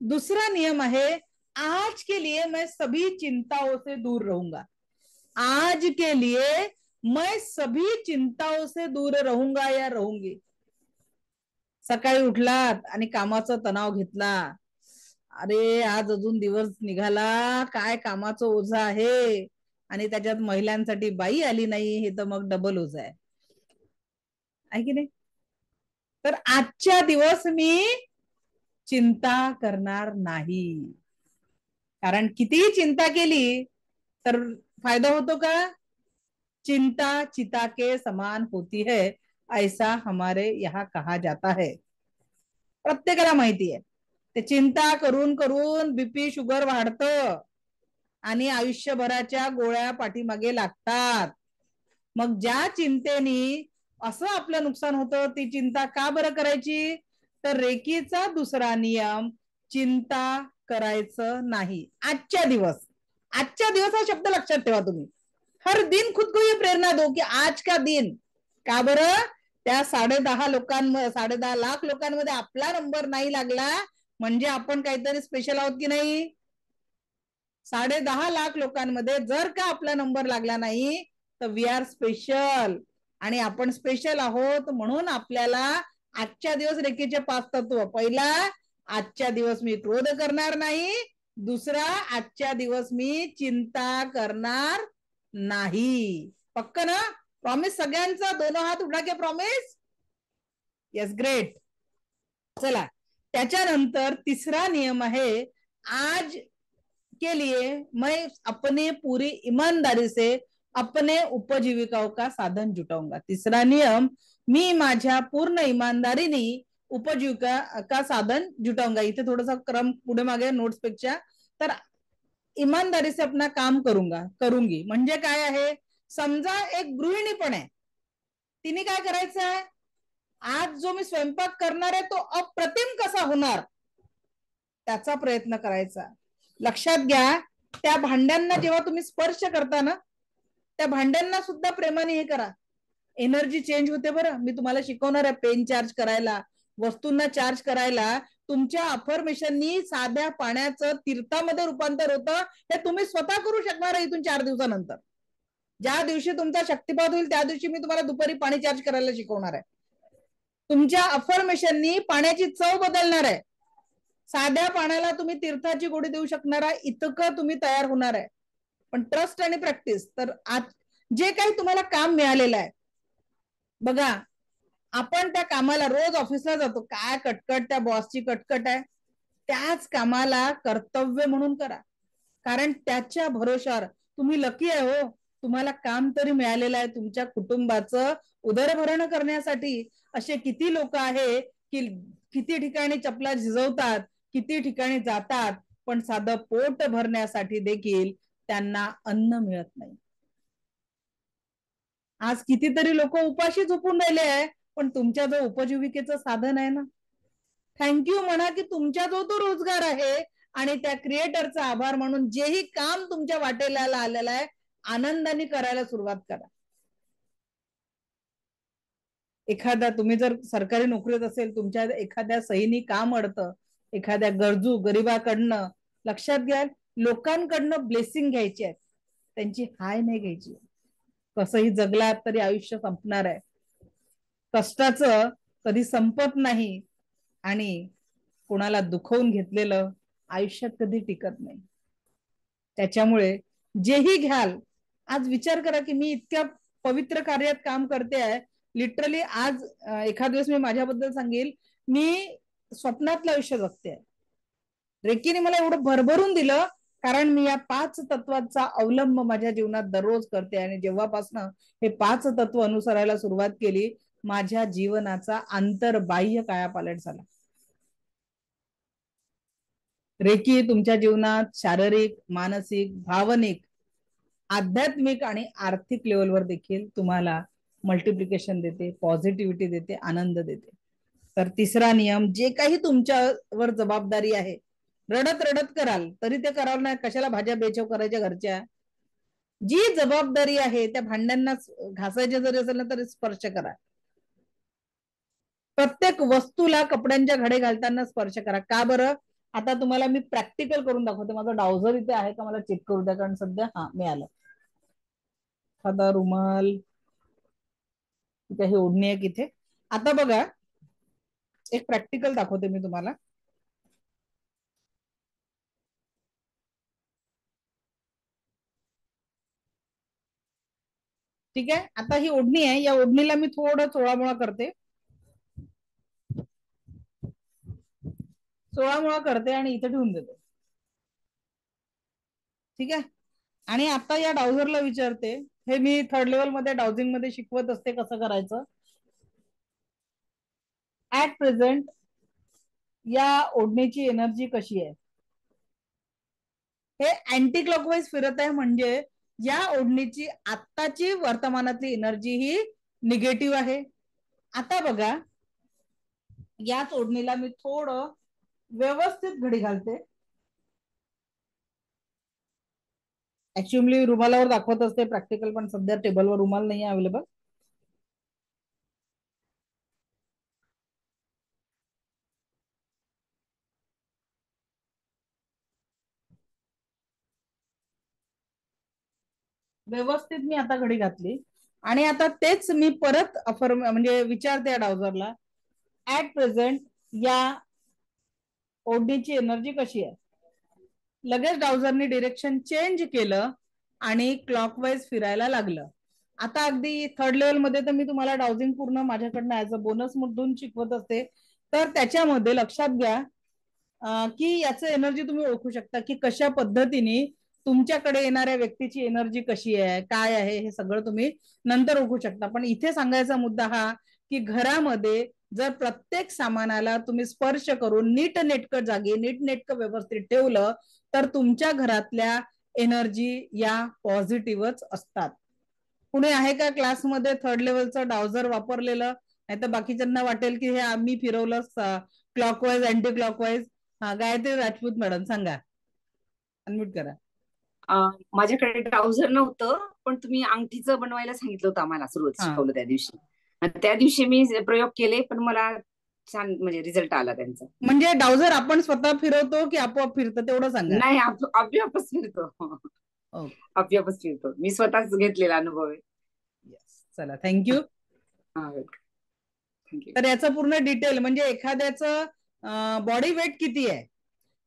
दूसरा नियम है, आज के लिए मैं सभी चिंताओं से दूर रहूंगा. आज के लिए मैं सभी चिंताओं से दूर रहूंगा या रहूंगी. सकाळी उठलात आणि कामाचा तणाव घेतला, अरे आज अजून दिवस निघाला, काय कामाचं ओझ आहे, आणि त्याच्यात महिलांसाठी बाई आली नाही, हे तर मग डबल ओझ आहे की नाही? तर आजच्या दिवस मी चिंता करणार नाही. कारण कितीही चिंता केली तर फायदा होतो का? चिंता चिता के समान होती है, ऐसा हमारे यहाँ कहा जाता है. प्रत्येकाला माहिती आहे, ते चिंता करून करून बीपी शुगर वाढतं आणि आयुष्यभराच्या गोळ्या पाठीमागे लागतात. मग ज्या चिंतेने असं आपलं नुकसान होतं, ती चिंता का बरं करायची? तर रेकीचा दुसरा नियम, चिंता करायचं नाही. आजच्या दिवस, आजच्या दिवस हा शब्द लक्षात ठेवा तुम्ही. हर दिन खुद को ये प्रेरणा दो कि आज का दिन. का बरं? त्या 10.5 लाख लोकांमध्ये आपला नंबर नाही लागला म्हणजे आपण काहीतरी स्पेशल आहोत की नाही? 10.5 लाख लोकांमध्ये जर का आपला नंबर लागला नाही तर वी आर स्पेशल. आणि आपण स्पेशल आहोत म्हणून आपल्याला आजच्या दिवस रेखीचे 5 तत्व. पहिला, आजच्या दिवस मी क्रोध करणार नाही. दुसरा, आजच्या दिवस मी चिंता करणार नाही. पक्क ना? प्रॉमिस सगळ्यांचा? दोनों हात उठा के प्रॉमिस. Yes, great. चला, त्याच्यानंतर तिसरा नियम आहे, आज के लिए मैं अपने पूरी ईमानदारी से अपने उपजीविकाओं का साधन जुटाऊंगा. तिसरा नियम, मी माझ्या पूर्ण ईमानदारीने उपजीविका का साधन जुटाऊंगा. इथे थोडासा क्रम पुढे मागे नोट्स पेक्षा. तर ईमानदारी से अपना काम करूंगी म्हणजे काय आहे? समजा एक गृहिणी पण आहे, तिने काय करायचं आहे? आज जो मी स्वयंपाक करणार आहे तो अप्रतिम कसा होणार त्याचा प्रयत्न करायचा. लक्षात घ्या, त्या भांड्यांना जेव्हा तुम्ही स्पर्श करता ना, त्या भांड्यांना सुद्धा प्रेमाने हे करा. एनर्जी चेंज होते बरं. मी तुम्हाला शिकवणार आहे पेन चार्ज करायला, वस्तूंना चार्ज करायला. तुमच्या अफर्मेशननी साध्या पाण्याचं तीर्थामध्ये रूपांतर होतं. हे तुम्ही स्वतः करू शकणार आहे इथून 4 दिवसानंतर. ज्या दिवशी तुमचा शक्तिपात होईल त्या दिवशी मी तुम्हाला दुपारी पाणी चार्ज करायला शिकवणार आहे. तुमच्या अफर्मेशननी पाण्याची चव बदलणार आहे. साध्या पाण्याला तुम्ही तीर्थाची गोडी देऊ शकणार आहे, इतकं तुम्ही तयार होणार आहे. पण ट्रस्ट आणि प्रॅक्टिस. तर आज जे काही तुम्हाला काम मिळालेलं आहे बघा, आपण त्या कामाला रोज ऑफिसला जातो, काय कटकट, त्या बॉसची कटकट आहे, त्याच कामाला कर्तव्य म्हणून करा. कारण त्याच्या भरोशावर तुम्ही लकी आहे हो. तुम्हाला काम तरी मिळालेलं आहे तुमच्या कुटुंबाचं उदरभरण करण्यासाठी. असे किती लोक आहे की किती ठिकाणी चपला झिजवतात, किती ठिकाणी जातात, पण साधं पोट भरण्यासाठी देखील त्यांना अन्न मिळत नाही. आज कितीतरी लोक उपाशी झोपून राहिले आहे, पण तुमच्या जो उपजीविकेचं साधन आहे ना, थँक्यू म्हणा की तुमच्या जो तो रोजगार आहे आणि त्या क्रिएटरचा आभार म्हणून जेही काम तुमच्या वाटेला आलेलं आहे आनंदाने करायला सुरुवात करा. एखादा तुम्ही जर सरकारी नोकरीत असेल, तुमच्या एखाद्या सहीनी काम अडतं, एखाद्या गरजू गरीबाकडनं, लक्षात घ्या लोकांकडनं ब्लेसिंग घ्यायची आहे, त्यांची हाय नाही घ्यायची. कसंही जगलात तरी आयुष्य संपणार आहे. कष्टाचं कधी संपत नाही आणि कोणाला दुखवून घेतलेलं आयुष्यात कधी टिकत नाही. त्याच्यामुळे जेही घ्याल, आज विचार करा की मी इतक्या पवित्र कार्यात काम करते आहे. लिटरली आज एखाद दिवस मी माझ्याबद्दल सांगेल, मी स्वप्नातलं आयुष्य जगते. रेकीने मला एवढं भरभरून दिलं कारण मी या 5 तत्वाचा अवलंब माझ्या जीवनात दररोज करते. आणि जेव्हापासून हे 5 तत्व अनुसरायला सुरुवात केली, माझ्या जीवनाचा आंतरबाह्य कायापालट झाला. रेकी तुमच्या जीवनात शारीरिक, मानसिक, भावनिक, आध्यात्मिक आणि आर्थिक लेवलवर देखील तुम्हाला मल्टिप्लिकेशन देते, पॉझिटिव्हिटी देते, आनंद देते. तर तिसरा नियम, जे काही तुमच्यावर जबाबदारी आहे, रडत रडत कराल तरी ते करावं नाही. कशाला भाज्या बेचव करायच्या घरच्या. जी जबाबदारी आहे त्या भांड्यांना घासायचे जरी असेल ना तरी स्पर्श करा. प्रत्येक वस्तूला कपड्यांच्या घडे घालताना स्पर्श करा. का बरं? आता तुम्हाला मी प्रॅक्टिकल करून दाखवते. माझा डाउझर इथे आहे का, मला चेक करू द्या, कारण सध्या मिळालं. एखादा रुमाल, हे ओढणी आहे किथे. आता बघा, एक प्रॅक्टिकल दाखवते मी तुम्हाला. ठीक आहे, आता ही ओढणी आहे, या ओढणीला मी थोडं चोळामोळा करते, चोळामोळा करते आणि इथे ठेवून देते. ठीक आहे, आणि आता या डाउझरला विचारते, हे मी 3rd लेवल मध्ये डाउझिंग मध्ये शिकवत असते कसं करायचं. ऍट प्रेझेंट या ओढणीची एनर्जी कशी आहे? हे अँटी क्लॉकवाईज फिरत आहे, म्हणजे या ओढणीची आत्ताची वर्तमानातली एनर्जी ही निगेटिव्ह आहे. आता बघा, याच ओढणीला मी थोडं व्यवस्थित घडी घालते. ऍक्च्युअली रुमालावर दाखवत असते प्रॅक्टिकल, पण सध्या टेबलवर रुमाल नाही अवेलेबल. व्यवस्थित मी आता घडी घातली आणि आता तेच मी परत म्हणजे विचारते या डाउझरला, ऍट प्रेझेंट या ओढणीची एनर्जी कशी आहे? लगेच डाउझरने डिरेक्शन चेंज केलं आणि क्लॉकवाईज फिरायला लागलं. आता अगदी 3rd लेवल मध्ये तर मी तुम्हाला डाउझिंग पूर्ण माझ्याकडनं ऍज अ बोनस म्हणून शिकवत असते. तर त्याच्यामध्ये लक्षात घ्या की याचं एनर्जी तुम्ही ओळखू शकता की कशा पद्धतीने तुमच्याकडे येणाऱ्या व्यक्तीची एनर्जी कशी आहे, काय आहे, हे सगळं तुम्ही नंतर ओळखू शकता. पण इथे सांगायचा मुद्दा हा की घरामध्ये जर प्रत्येक सामानाला तुम्ही स्पर्श करून नीटनेटकं जागी, नीटनेटकं व्यवस्थित ठेवलं तर तुमच्या घरातल्या एनर्जी या पॉझिटिव्हच असतात. कुणी आहे का क्लासमध्ये 3rd लेवलचं डाउझर वापरलेलं? नाही तर बाकीच्यांना वाटेल की हे आम्ही फिरवलं clockwise, anti clockwise. Gayatri Rajput madam सांगा, अनम्यूट करा. माझ्याकडे ट्राउझर नव्हतं, पण तुम्ही अंगठीचं बनवायला सांगितलं होतं आम्हाला, सुरुवात शिकवलं त्या दिवशी. त्या दिवशी मी प्रयोग केले, पण मला छान म्हणजे रिझल्ट आला त्यांचा. म्हणजे डाउझर आपण स्वतः फिरवतो की आपोआप फिरतं तेवढं सांगा. नाही, आपोआपच फिरतो. आपोआपच फिरतो. मी स्वतःच घेतलेला अनुभव आहे. चला, थँक्यू. तर याचं पूर्ण डिटेल म्हणजे एखाद्याचं बॉडी वेट किती आहे,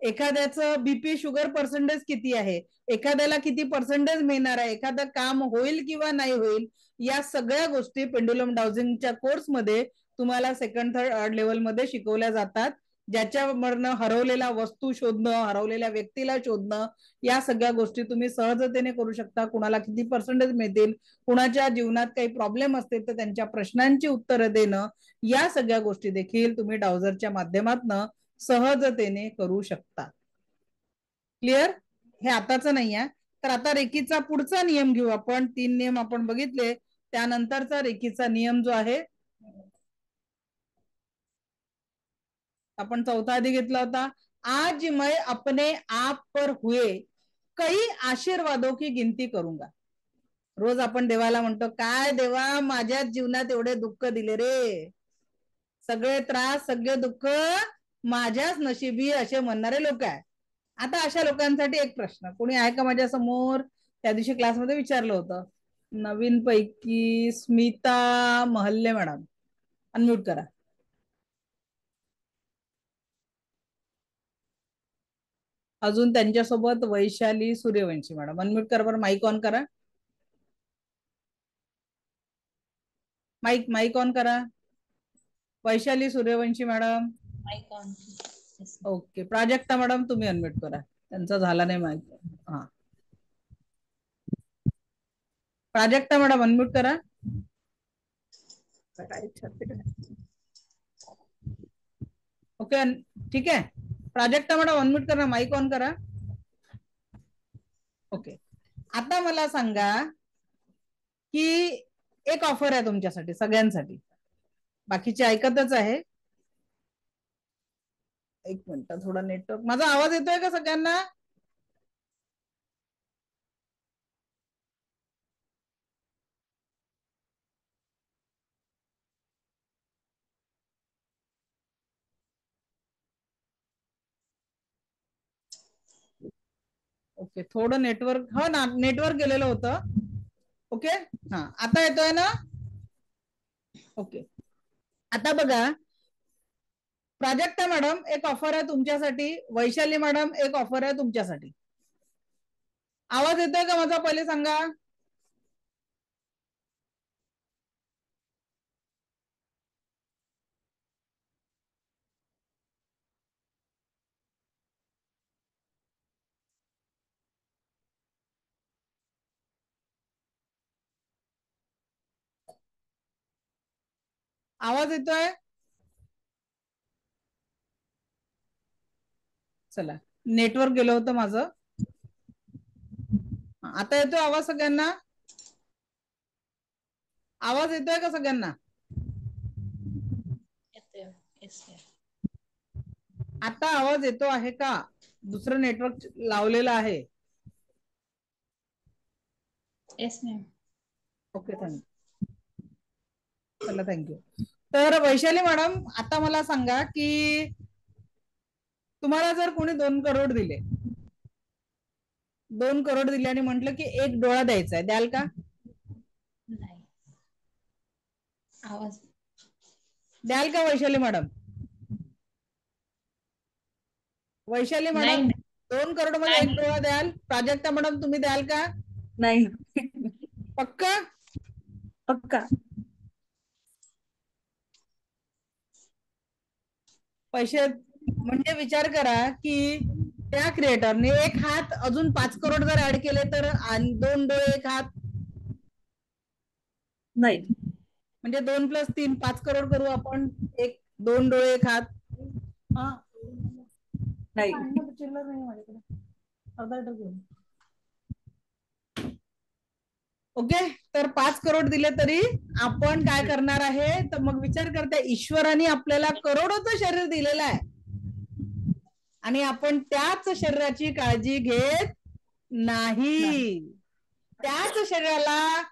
एखाद्याचं बीपी शुगर पर्सेंटेज किती आहे, एखाद्याला किती पर्सेंटेज मिळणार आहे, एखादं काम होईल किंवा नाही होईल, या सगळ्या गोष्टी पेंडुलम डाउझिंगच्या कोर्समध्ये तुम्हाला 2nd 3rd लेवल मध्ये शिकवल्या जातात. ज्याच्यावरनं हरवलेला वस्तू शोधणं, हरवलेल्या व्यक्तीला शोधणं, या सगळ्या गोष्टी तुम्ही सहजतेने करू शकता. कुणाला किती पर्सेंटेज मिळतील, कुणाच्या जीवनात काही प्रॉब्लेम असतील तर त्यांच्या प्रश्नांची उत्तरं देणं, या सगळ्या गोष्टी देखील तुम्ही डाउझरच्या माध्यमातून सहजतेने करू शकता. क्लिअर? हे आताच नाही आहे. तर आता रेकीचा पुढचा नियम घेऊ आपण. 3 नियम आपण बघितले, त्यानंतरचा रेकीचा नियम जो आहे आपण चौथा आधी घेतला होता. आज मैं अपने आप पर हुए कई आशीर्वादों की गिनती करूंगा. रोज आपण देवाला म्हणतो, काय देवा माझ्या जीवनात एवढे दुःख दिले रे, सगळे त्रास सगळे दुःख माझ्याच नशिबी, असे म्हणणारे लोक आहे. आता अशा लोकांसाठी एक प्रश्न, कोणी आहे का माझ्या समोर? त्या दिवशी क्लासमध्ये विचारलं होतं. नवीन पैकी स्मिता महल्ले मॅडम, अनम्यूट करा. अजून त्यांच्यासोबत वैशाली सूर्यवंशी मॅडम, अनम्यूट करा बरं, माईक ऑन करा. माईक ऑन करा. Vaishali Suryavanshi madam mic on. Okay. Prajakta madam तुम्ही अनम्यूट करा, त्यांचा झाला नाही माईक. हा, प्राजक्ता मॅडम अनम्यूट करा. ओके ठीक आहे. प्राजक्ता मॅडम अनम्यूट करा, माईक ऑन करा. ओके. आता मला सांगा की एक ऑफर आहे तुमच्यासाठी सगळ्यांसाठी, बाकीचे ऐकतच आहे. एक मिनिट, थोडा नेटवर्क, माझा आवाज येतोय का सगळ्यांना? ओके, थोडं नेटवर्क, हा ना, नेटवर्क गेलेलं होतं. ओके, हा आता येतोय ना? ओके. आता बघा, प्राजक्ता मॅडम एक ऑफर आहे तुमच्यासाठी, वैशाली मॅडम एक ऑफर आहे तुमच्यासाठी. आवाज येतोय का माझा? पहिले सांगा. आवाज येतोय? चला, नेटवर्क गेलं होतं माझं. आता येतोय आवाज सगळ्यांना? आवाज येतोय का सगळ्यांना? आता आवाज येतो आहे का? दुसरं नेटवर्क लावलेलं आहे. Yes ma'am. Okay, thank you. चला, थँक्यू. तर वैशाली मॅडम, आता मला सांगा की तुम्हाला जर कोणी 2 करोड दिले, 2 करोड दिले आणि म्हटलं की एक डोळा द्यायचा आहे, द्याल का? नाही. आवाज द्याल का वैशाली मॅडम? वैशाली मॅडम, 2 करोड मध्ये एक डोळा द्याल? प्राजक्ता मॅडम तुम्ही द्याल का? नाही. पक्का? पक्का. पैसे म्हणजे विचार करा की त्या क्रिएटरने एक हात अजून 5 करोड जर ऍड केले तर, आणि 2 डोळे एक हात, नाही. म्हणजे 2 + 3 5 करोड करू आपण. 2 डोळे एक हात. हा, नाही. चिल्लर नाही माझ्याकडे, अर्धा घेऊन. ओके, तर 5 करोड दिले तरी आपण काय करणार आहे? तर मग विचार करते, ईश्वराने आपल्याला करोडोचं शरीर दिलेलं आहे आणि आपण त्याच शरीराची काळजी घेत नाही. त्याच शरीराला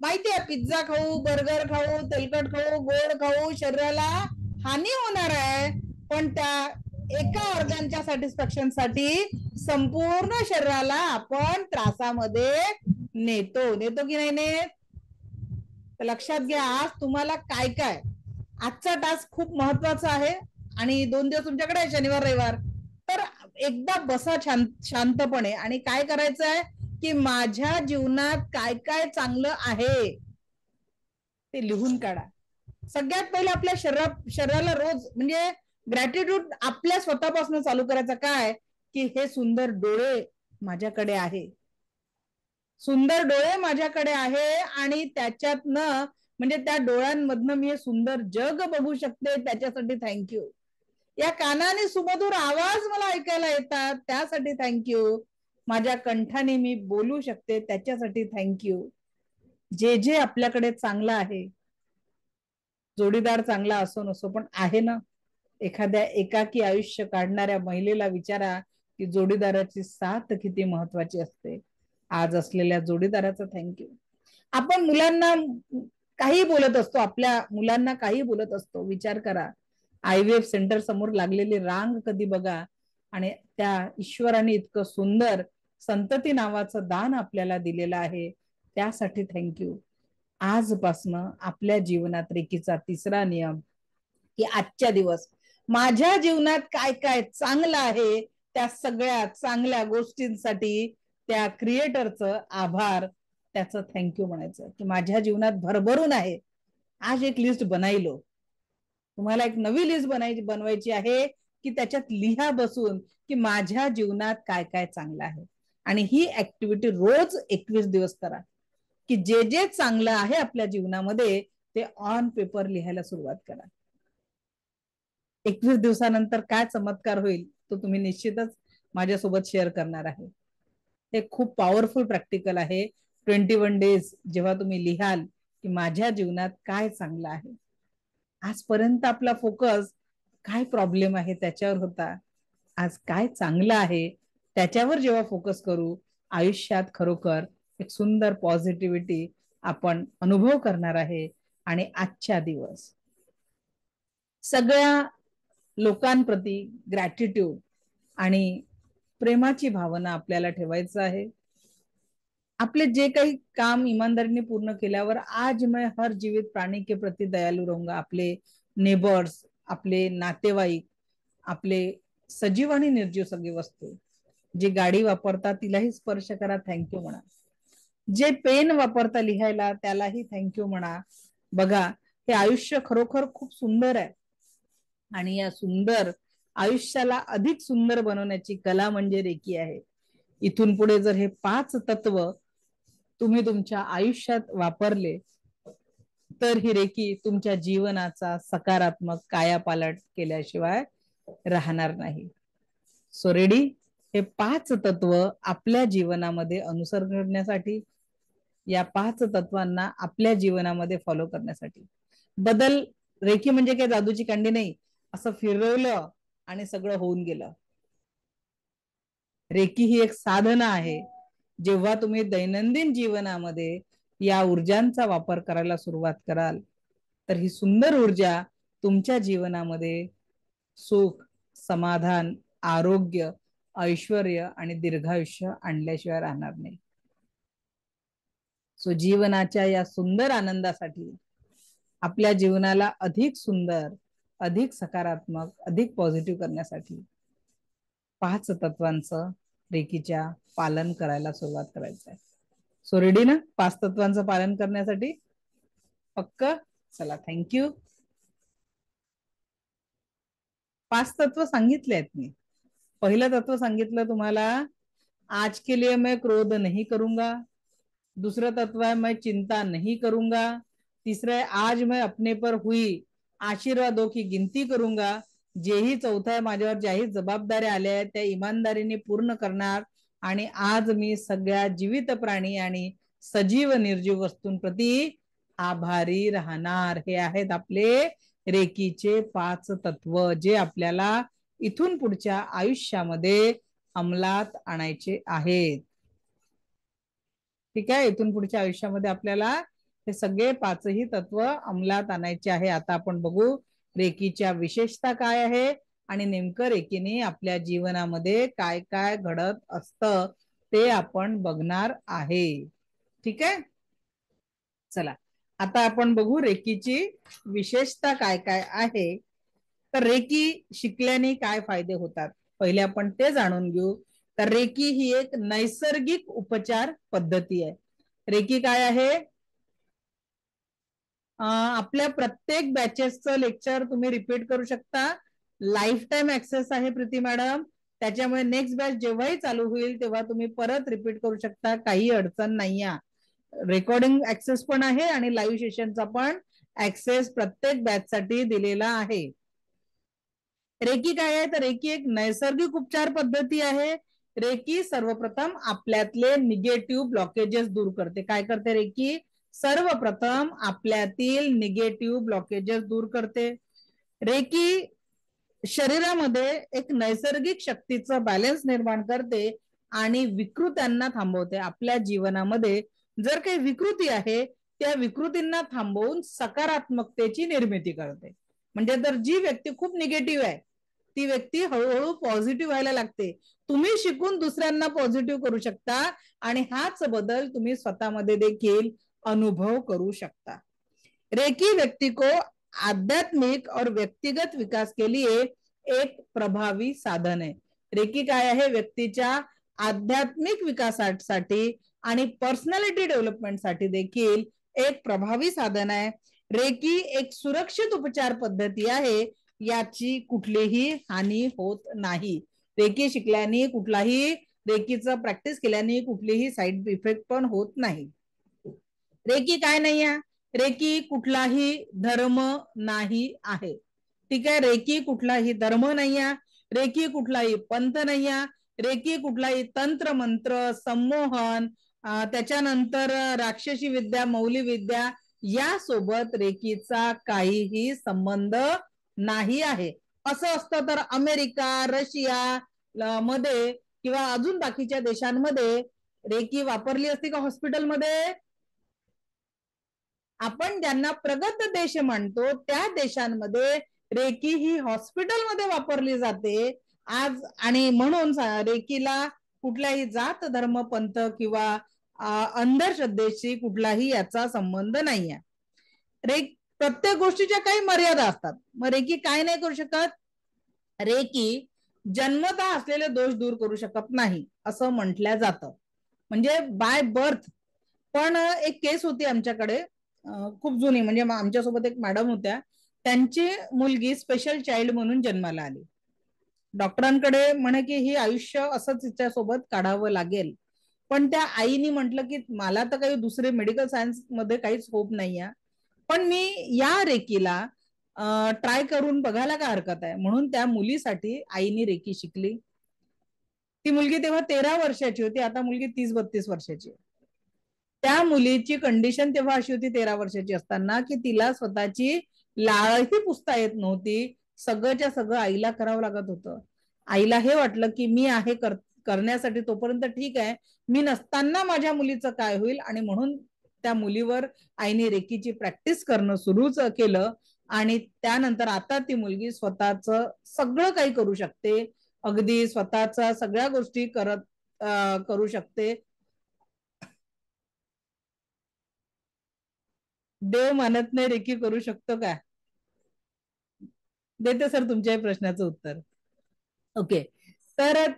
माहिती आहे, पिझ्झा खाऊ, बर्गर खाऊ, तेलकट खाऊ, गोड खाऊ, शरीराला हानी होणार आहे, पण त्या एका ऑर्गनच्या सॅटिस्फॅक्शन साठी संपूर्ण शरीराला आपण त्रासामध्ये नेतो की नाही नेत? तर लक्षात घ्या, आज तुम्हाला काय काय, आजचा टास्क खूप महत्वाचा आहे आणि 2 दिवस तुमच्याकडे आहे, शनिवार रविवार. तर एकदा बसा शांतपणे आणि काय करायचं आहे की माझ्या जीवनात काय काय चांगलं आहे ते लिहून काढा. सगळ्यात पहिले आपल्या शरीराला रोज, म्हणजे ग्रॅटिट्यूड आपल्या स्वतःपासून चालू करायचं. काय की हे सुंदर डोळे माझ्याकडे आहे, सुंदर डोळे माझ्याकडे आहे आणि त्याच्यातनं म्हणजे त्या डोळ्यांमधनं मी हे सुंदर जग बघू शकते, त्याच्यासाठी थँक्यू. या कानाने सुमधुर आवाज मला ऐकायला येतात, त्यासाठी थँक्यू. माझ्या कंठाने मी बोलू शकते, त्याच्यासाठी थँक्यू. जे जे आपल्याकडे चांगलं आहे, जोडीदार चांगला असो नसो पण आहे ना. एखाद्या एकाकी आयुष्य काढणाऱ्या महिलेला विचारा की जोडीदाराची साथ किती महत्वाची असते. आज असलेल्या जोडीदाराचं थँक्यू. आपण मुलांना काही बोलत असतो, आपल्या मुलांना काही बोलत असतो. विचार करा, IVF सेंटर समोर लागलेली रांग कधी बघा, आणि त्या ईश्वराने इतकं सुंदर संतती नावाचं दान आपल्याला दिलेलं आहे, त्यासाठी थँक्यू. आजपासनं आपल्या जीवनात रेकीचा तिसरा नियम की आजच्या दिवस माझ्या जीवनात काय काय चांगलं आहे, त्या सगळ्या चांगल्या गोष्टींसाठी त्या क्रिएटरचं आभार, त्याचं थँक्यू म्हणायचं की माझ्या जीवनात भरभरून आहे. आज एक लिस्ट बनायलो, तुम्हाला एक नवी लिस्ट बनवायची आहे की त्याच्यात लिहा बसून की माझ्या जीवनात काय काय चांगलं आहे. आणि ही ऍक्टिव्हिटी रोज 21 दिवस करा की जे जे चांगलं आहे आपल्या जीवनामध्ये ते ऑन पेपर लिहायला सुरुवात करा. 21 दिवसानंतर काय चमत्कार होईल तो तुम्ही निश्चितच माझ्यासोबत शेअर करणार आहे. हे खूप पॉवरफुल प्रॅक्टिकल आहे. 21 डेज जेव्हा तुम्ही लिहाल की माझ्या जीवनात काय चांगलं आहे, आजपर्यंत आपला फोकस काय प्रॉब्लेम आहे त्याच्यावर होता, आज काय चांगलं आहे त्याच्यावर जेव्हा फोकस करू, आयुष्यात खरोखर एक सुंदर पॉझिटिव्हिटी आपण अनुभव करणार आहे. आणि आजच्या दिवस सगळ्या लोकांप्रती ग्रॅटिट्यूड आणि प्रेमाची भावना आपल्याला ठेवायचं आहे. आपले जे काही काम ईमानदारीने पूर्ण केल्यावर आज मैं हर जीवित प्राणी के प्रति दयालु रहूंगा. आपले नेबर्स, आपले नातेवाईक, आपले सजीव आणि निर्जीव सगळी वस्तू, जे गाडी वापरतात तिलाही स्पर्श करा, थँक्यू म्हणा. जे पेन वापरता लिहायला त्यालाही थँक्यू म्हणा. बघा, हे आयुष्य खरोखर खूप सुंदर आहे आणि या सुंदर आयुष्याला अधिक सुंदर बनवण्याची कला म्हणजे रेकी आहे. इथून पुढे जर हे 5 तत्व तुम्ही तुमच्या आयुष्यात वापरले तर ही रेकी तुमच्या जीवनाचा सकारात्मक कायापालट केल्याशिवाय राहणार नाही. सो रेडी, हे 5 तत्व आपल्या जीवनामध्ये अनुसरण करण्यासाठी, या 5 तत्वांना आपल्या जीवनामध्ये फॉलो करण्यासाठी. बदल रेकी म्हणजे काय जादूची कांडी नाही, असं फिरवलं आणि सगळं होऊन गेलं. रेकी ही एक साधना आहे. जेव्हा तुम्ही दैनंदिन जीवनामध्ये या ऊर्जांचा वापर करायला सुरुवात कराल तर ही सुंदर ऊर्जा तुमच्या जीवनामध्ये सुख, समाधान, आरोग्य, ऐश्वर्य आणि दीर्घायुष्य आणल्याशिवाय राहणार नाही. सो जीवनाच्या या सुंदर आनंदासाठी, आपल्या जीवनाला अधिक सुंदर, अधिक सकारात्मक, अधिक पॉझिटिव्ह करण्यासाठी 5 तत्वांचं रेकीच्या पालन करायला सुरुवात करायचं आहे. सो रेडी ना 5 तत्वांचं पालन करण्यासाठी? पक्क? चला, थँक्यू. 5 तत्व सांगितले आहेत मी. पहिलं तत्व सांगितलं तुम्हाला, आज के लिए मैं क्रोध नहीं करूंगा. दूसरा तत्व है मैं चिंता नहीं करूंगा. तीसरा है आज मैं अपने पर हुई आशीर्वादों की गिनती करूंगा. जेही चौथा आहे, माझ्यावर ज्याही जबाबदाऱ्या आल्या आहेत त्या इमानदारीने पूर्ण करणार. आणि आज मी सगळ्या जीवित प्राणी आणि सजीव निर्जीव वस्तूंप्रती आभारी राहणार. हे आहेत आपले रेकीचे 5 तत्व, जे आपल्याला इथून पुढच्या आयुष्यामध्ये अंमलात आणायचे आहेत. ठीक आहे, इथून पुढच्या आयुष्यामध्ये आपल्याला हे सगळे 5ही तत्व अंमलात आणायचे आहे. आता आपण बघू रेकीच्या विशेषता काय आहे आणि नेमकं रेकीने आपल्या जीवनामध्ये काय काय घडत असतं ते आपण बघणार आहे. ठीक आहे, चला आता आपण बघू रेकीची विशेषता काय काय आहे. तर रेकी शिकल्याने काय फायदे होतात पहिले आपण ते जाणून घेऊ. तर रेकी ही एक नैसर्गिक उपचार पद्धती आहे. रेकी काय आहे? आपल्या प्रत्येक बॅचेसचं लेक्चर तुम्ही रिपीट करू शकता. लाईफ टाइम ऍक्सेस आहे प्रीती मॅडम, त्याच्यामुळे नेक्स्ट बॅच जेव्हाही चालू होईल तेव्हा तुम्ही परत रिपीट करू शकता, काही अडचण नाही आहे. रेकॉर्डिंग ऍक्सेस पण आहे आणि लाईव्ह सेशनचा पण ऍक्सेस प्रत्येक बॅच साठी दिलेला आहे. रेकी काय आहे तर रेकी एक नैसर्गिक उपचार पद्धती आहे. रेकी सर्वप्रथम आपल्यातले निगेटिव्ह ब्लॉकेजेस दूर करते. काय करते रेकी? सर्वप्रथम आपल्यातील निगेटिव्ह ब्लॉकेजेस दूर करते. रेकी शरीरामध्ये एक नैसर्गिक शक्तीचं बॅलन्स निर्माण करते आणि विकृत्यांना थांबवते. आपल्या जीवनामध्ये जर काही विकृती आहे त्या विकृतींना थांबवून सकारात्मकतेची निर्मिती करते. म्हणजे जर जी व्यक्ती खूप निगेटिव्ह आहे ती व्यक्ती हळूहळू पॉझिटिव्ह व्हायला लागते. तुम्ही शिकून दुसऱ्यांना पॉझिटिव्ह करू शकता आणि हाच बदल तुम्ही स्वतःमध्ये देखील अनुभव करू शकता. रेकी व्यक्ति को आध्यात्मिक और व्यक्तिगत विकास के लिए एक प्रभावी साधन आहे. रेकी काय आहे? व्यक्तीच्या आध्यात्मिक विकासासाठी आणि पर्सनॅलिटी डेव्हलपमेंटसाठी देखील एक प्रभावी साधन आहे. रेकी एक सुरक्षित उपचार पद्धती आहे, याची कुठलीही हानी होत नाही. रेकी शिकल्याने कुठलाही रेकीचं प्रॅक्टिस केल्याने कुठलीही साईड इफेक्ट पण होत नाही. रेकी काय नाही आहे? रेकी कुठलाही धर्म नाही आहे. ठीक आहे, रेकी कुठलाही धर्म नाही आहे, रेकी कुठलाही पंथ नाही आहे, रेकी कुठलाही तंत्र मंत्र संमोहन त्याच्यानंतर राक्षसी विद्या मौली विद्या यासोबत रेकीचा काहीही संबंध नाही आहे. असं असतं तर अमेरिका रशिया मध्ये किंवा अजून बाकीच्या देशांमध्ये रेकी वापरली असती का हॉस्पिटलमध्ये? आपण ज्यांना प्रगत देश म्हणतो त्या देशांमध्ये रेकी ही हॉस्पिटलमध्ये वापरली जाते आज. आणि म्हणून रेकीला कुठल्याही जात धर्म पंथ किंवा अंधश्रद्धेशी कुठलाही याचा संबंध नाही आहे. प्रत्येक गोष्टीच्या काही मर्यादा असतात. मग रेकी काय नाही करू शकत? रेकी जन्मतः असलेले दोष दूर करू शकत नाही असं म्हटलं जातं, म्हणजे बाय बर्थ. पण एक केस होती आमच्याकडे खूप जुनी, म्हणजे आमच्यासोबत एक मॅडम होत्या, त्यांची मुलगी स्पेशल चाइल्ड म्हणून जन्माला आली. डॉक्टरांकडे म्हणे की ही आयुष्य असंच तिच्यासोबत काढावं लागेल. पण त्या आईनी म्हटलं की मला तर काही दुसरे मेडिकल सायन्स मध्ये काहीच होप नाहीये, पण मी या रेकीला ट्राय करून बघायला काय हरकत आहे. म्हणून त्या मुलीसाठी आईनी रेकी शिकली. ती मुलगी तेव्हा 13 वर्षाची होती, आता मुलगी 30-32 वर्षाची. त्या मुलीची कंडिशन तेव्हा अशी होती 13 वर्षाची असताना की तिला स्वतःची लाळही पुसता येत नव्हती. सगळंच्या सगळं आईला करावं लागत होतं. आईला हे वाटलं की मी आहे करण्यासाठी तोपर्यंत ठीक आहे, मी नसताना माझ्या मुलीचं काय होईल, आणि म्हणून त्या मुलीवर आईने रेकीची प्रॅक्टिस करणं सुरूच केलं. आणि त्यानंतर आता ती मुलगी स्वतःच सगळं काही करू शकते, अगदी स्वतःचा सगळ्या गोष्टी करू शकते. देव मानत नाही रेकी करू शकतो का? देते सर तुमच्या प्रश्नाचं उत्तर. ओके, तर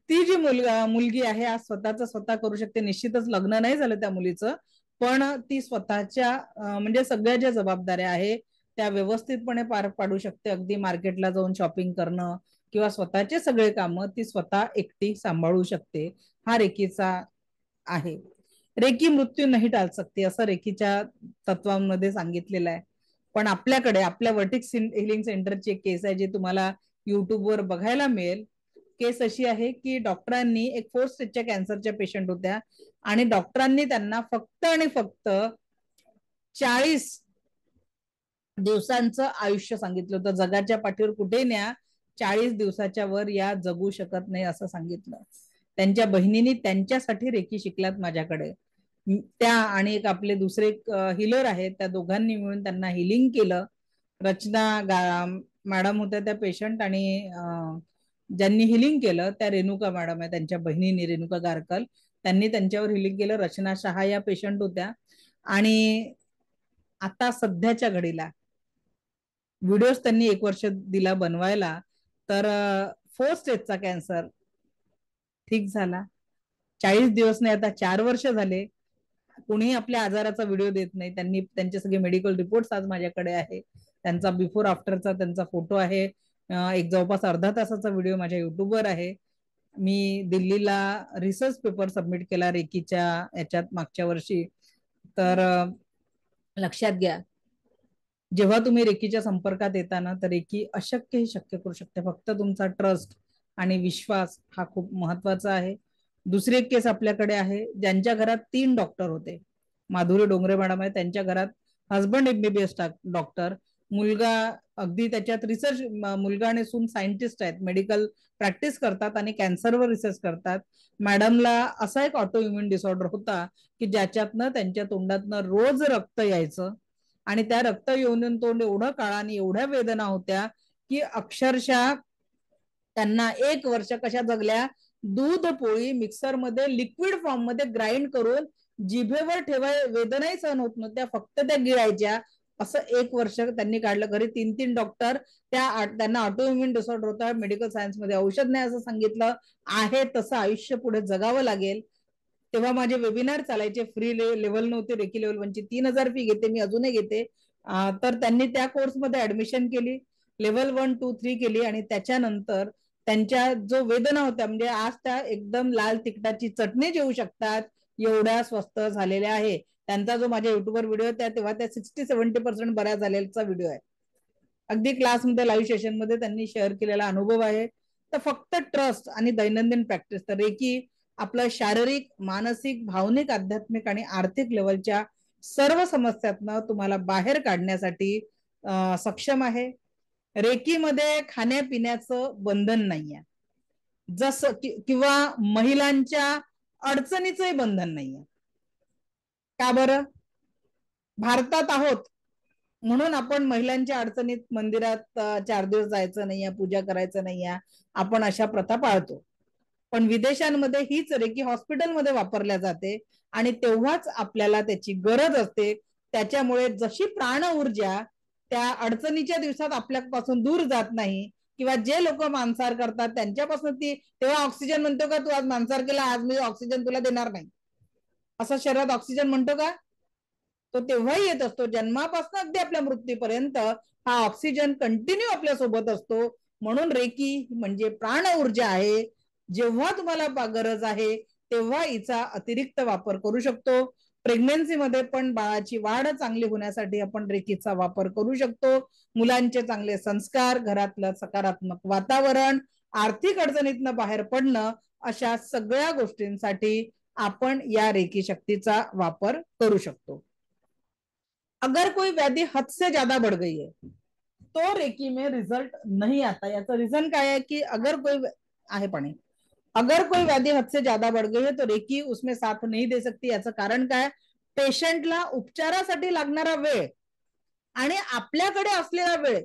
ती जी मुलगी आहे आज स्वतः करू शकते. निश्चितच लग्न नाही झालं त्या मुलीचं, पण ती स्वतःच्या म्हणजे सगळ्या ज्या जबाबदाऱ्या आहे त्या व्यवस्थितपणे पार पाडू शकते. अगदी मार्केटला जाऊन शॉपिंग करणं किंवा स्वतःचे सगळे कामं ती स्वतः एकटी सांभाळू शकते. हा रेकीचा आहे. रेकी मृत्यू नाही टाळ सकते असं रेकीच्या तत्वांमध्ये सांगितलेलं आहे. पण आपल्याकडे आपल्या वर्टिक्स हिलिंग सेंटरची एक केस आहे जी तुम्हाला युट्यूबवर बघायला मिळेल. केस अशी आहे की डॉक्टरांनी एक 4th स्टेजच्या कॅन्सरच्या पेशंट होत्या आणि डॉक्टरांनी त्यांना फक्त आणि फक्त 40 दिवसांचं आयुष्य सांगितलं होतं. जगाच्या पाठीवर कुठे न्या, 40 दिवसाच्या वर या जगू शकत नाही असं सांगितलं. त्यांच्या बहिणींनी त्यांच्यासाठी रेकी शिकलात माझ्याकडे. त्या आणि एक आपले दुसरे हिलर आहेत, त्या दोघांनी मिळून त्यांना हिलिंग केलं. रचना मॅडम होत्या त्या पेशंट, आणि ज्यांनी हिलिंग केलं त्या रेणुका मॅडम आहे, त्यांच्या बहिणींनी रेणुका गारकल, त्यांनी त्यांच्यावर हिलिंग केलं. रचना शहा या पेशंट होत्या. आणि आता सध्याच्या घडीला व्हिडिओज त्यांनी 1 वर्ष दिला बनवायला, तर 4th स्टेजचा कॅन्सर ठीक झाला. 40 दिवस नाही, आता 4 वर्ष झाले. कोणीही आपल्या आजाराचा व्हिडिओ देत नाही. त्यांचे सगळे मेडिकल रिपोर्ट्स आज माझ्याकडे आहे. त्यांचा बिफोर आफ्टरचा त्यांचा फोटो आहे. एक जवळपास अर्धा तासाचा व्हिडिओ माझ्या युट्यूबवर आहे. मी दिल्लीला रिसर्च पेपर सबमिट केला रेकीच्या याच्यात मागच्या वर्षी. तर लक्षात घ्या, जेव्हा तुम्ही रेकीच्या संपर्कात येता ना, तर रेकी अशक्य ही शक्य करू शकते. फक्त तुमचा ट्रस्ट आणि विश्वास हा खूप महत्वाचा आहे. दुसरी एक केस आपल्याकडे आहे, ज्यांच्या घरात 3 डॉक्टर होते. माधुरी डोंगरे मॅडम आहे, त्यांच्या घरात हजबंड MBBS डॉक्टर, मुलगा अगदी त्याच्यात रिसर्च, मुलगा आणि सून सायंटिस्ट आहेत, मेडिकल प्रॅक्टिस करतात आणि कॅन्सरवर रिसर्च करतात. मॅडमला असा एक ऑटो इम्युन डिसऑर्डर होता की ज्याच्यातनं त्यांच्या तोंडातनं रोज रक्त यायचं आणि त्या रक्त येऊन तोंड एवढं काळा आणि एवढ्या वेदना होत्या की अक्षरशः त्यांना 1 वर्ष कशा जगल्या, दूध पोळी मिक्सरमध्ये लिक्विड फॉर्म मध्ये ग्राइंड करून जिभेवर ठेवाय, वेदनाही सहन होत नव्हत्या, फक्त त्या गिळायच्या. असं 1 वर्ष त्यांनी काढलं. घरी 3 डॉक्टर, त्यांना ऑटोइम्युन डिसऑर्डर होता, मेडिकल सायन्स मध्ये औषध नाही असं सांगितलं, आहे तसं आयुष्य पुढे जगावं लागेल. तेव्हा माझे वेबिनार चालायचे, फ्री लेवल नव्हते, रेकी लेवल 1ची 3000 फी घेते मी, अजूनही घेते. तर त्यांनी त्या कोर्समध्ये ऍडमिशन केली, लेवल 1, 2, 3 केली आणि त्याच्यानंतर त्यांच्या जो वेदना होत्या, म्हणजे आज त्या एकदम लाल तिखटाची चटणी जेवू शकतात एवढ्या स्वस्त झालेल्या आहे. त्यांचा जो माझ्या युट्यूबवर व्हिडिओ त्या तेव्हा त्या 60-70% बऱ्या झालेला व्हिडिओ आहे. अगदी क्लासमध्ये लाईव्ह सेशन मध्ये त्यांनी शेअर केलेला अनुभव आहे. तर फक्त ट्रस्ट आणि दैनंदिन प्रॅक्टिस, तर रेकी आपलं शारीरिक, मानसिक, भावनिक, आध्यात्मिक आणि आर्थिक लेवलच्या सर्व समस्यातनं तुम्हाला बाहेर काढण्यासाठी सक्षम आहे. रेकीमध्ये खाण्यापिण्याचं बंधन नाहीये, जसं किंवा महिलांच्या अडचणीचंही बंधन नाहीये. का बरं? भारतात आहोत म्हणून आपण महिलांच्या अडचणीत मंदिरात 4 दिवस जायचं नाहीये, पूजा करायचं नाहीये, आपण अशा प्रथा पाळतो. पण विदेशांमध्ये हीच रेकी हॉस्पिटलमध्ये वापरल्या जाते आणि तेव्हाच आपल्याला त्याची गरज असते. त्याच्यामुळे जशी प्राण ऊर्जा त्या अडचणीच्या दिवसात आपल्यापासून दूर जात नाही, किंवा जे लोक मांसाहार करतात त्यांच्यापासून ती, तेव्हा ऑक्सिजन म्हणतो का, तू आज मांसाहार केला, आज मी ऑक्सिजन तुला देणार नाही, असं शरीरात ऑक्सिजन म्हणतो का? तो तेव्हाही येत असतो. जन्मापासून अगदी आपल्या मृत्यूपर्यंत हा ऑक्सिजन कंटिन्यू आपल्या सोबत असतो. म्हणून रेकी म्हणजे प्राण ऊर्जा आहे. जेव्हा तुम्हाला गरज आहे तेव्हा हिचा अतिरिक्त वापर करू शकतो. प्रेग्नन्सी मध्ये पण बाळाची वाढ चांगली होण्यासाठी आपण रेकीचा वापर करू शकतो. मुलांचे चांगले संस्कार, घरातलं सकारात्मक वातावरण, आर्थिक अडचणीतनं बाहेर पडणं, अशा सगळ्या गोष्टींसाठी आपण या रेकी शक्तीचा वापर करू शकतो. अगर कोई व्याधि हद से ज्यादा बढ़ गई है तो रेकी में रिजल्ट नहीं आता. याचं रिझन काय आहे की अगर कोई व्याधि हद से ज्यादा बढ़ गई है तो रेकी उसमें साथ नहीं दे सकती. याचं कारण काय? पेशंटला उपचारासाठी लागणारा वेळ आणि आपल्याकडे असलेला वेळ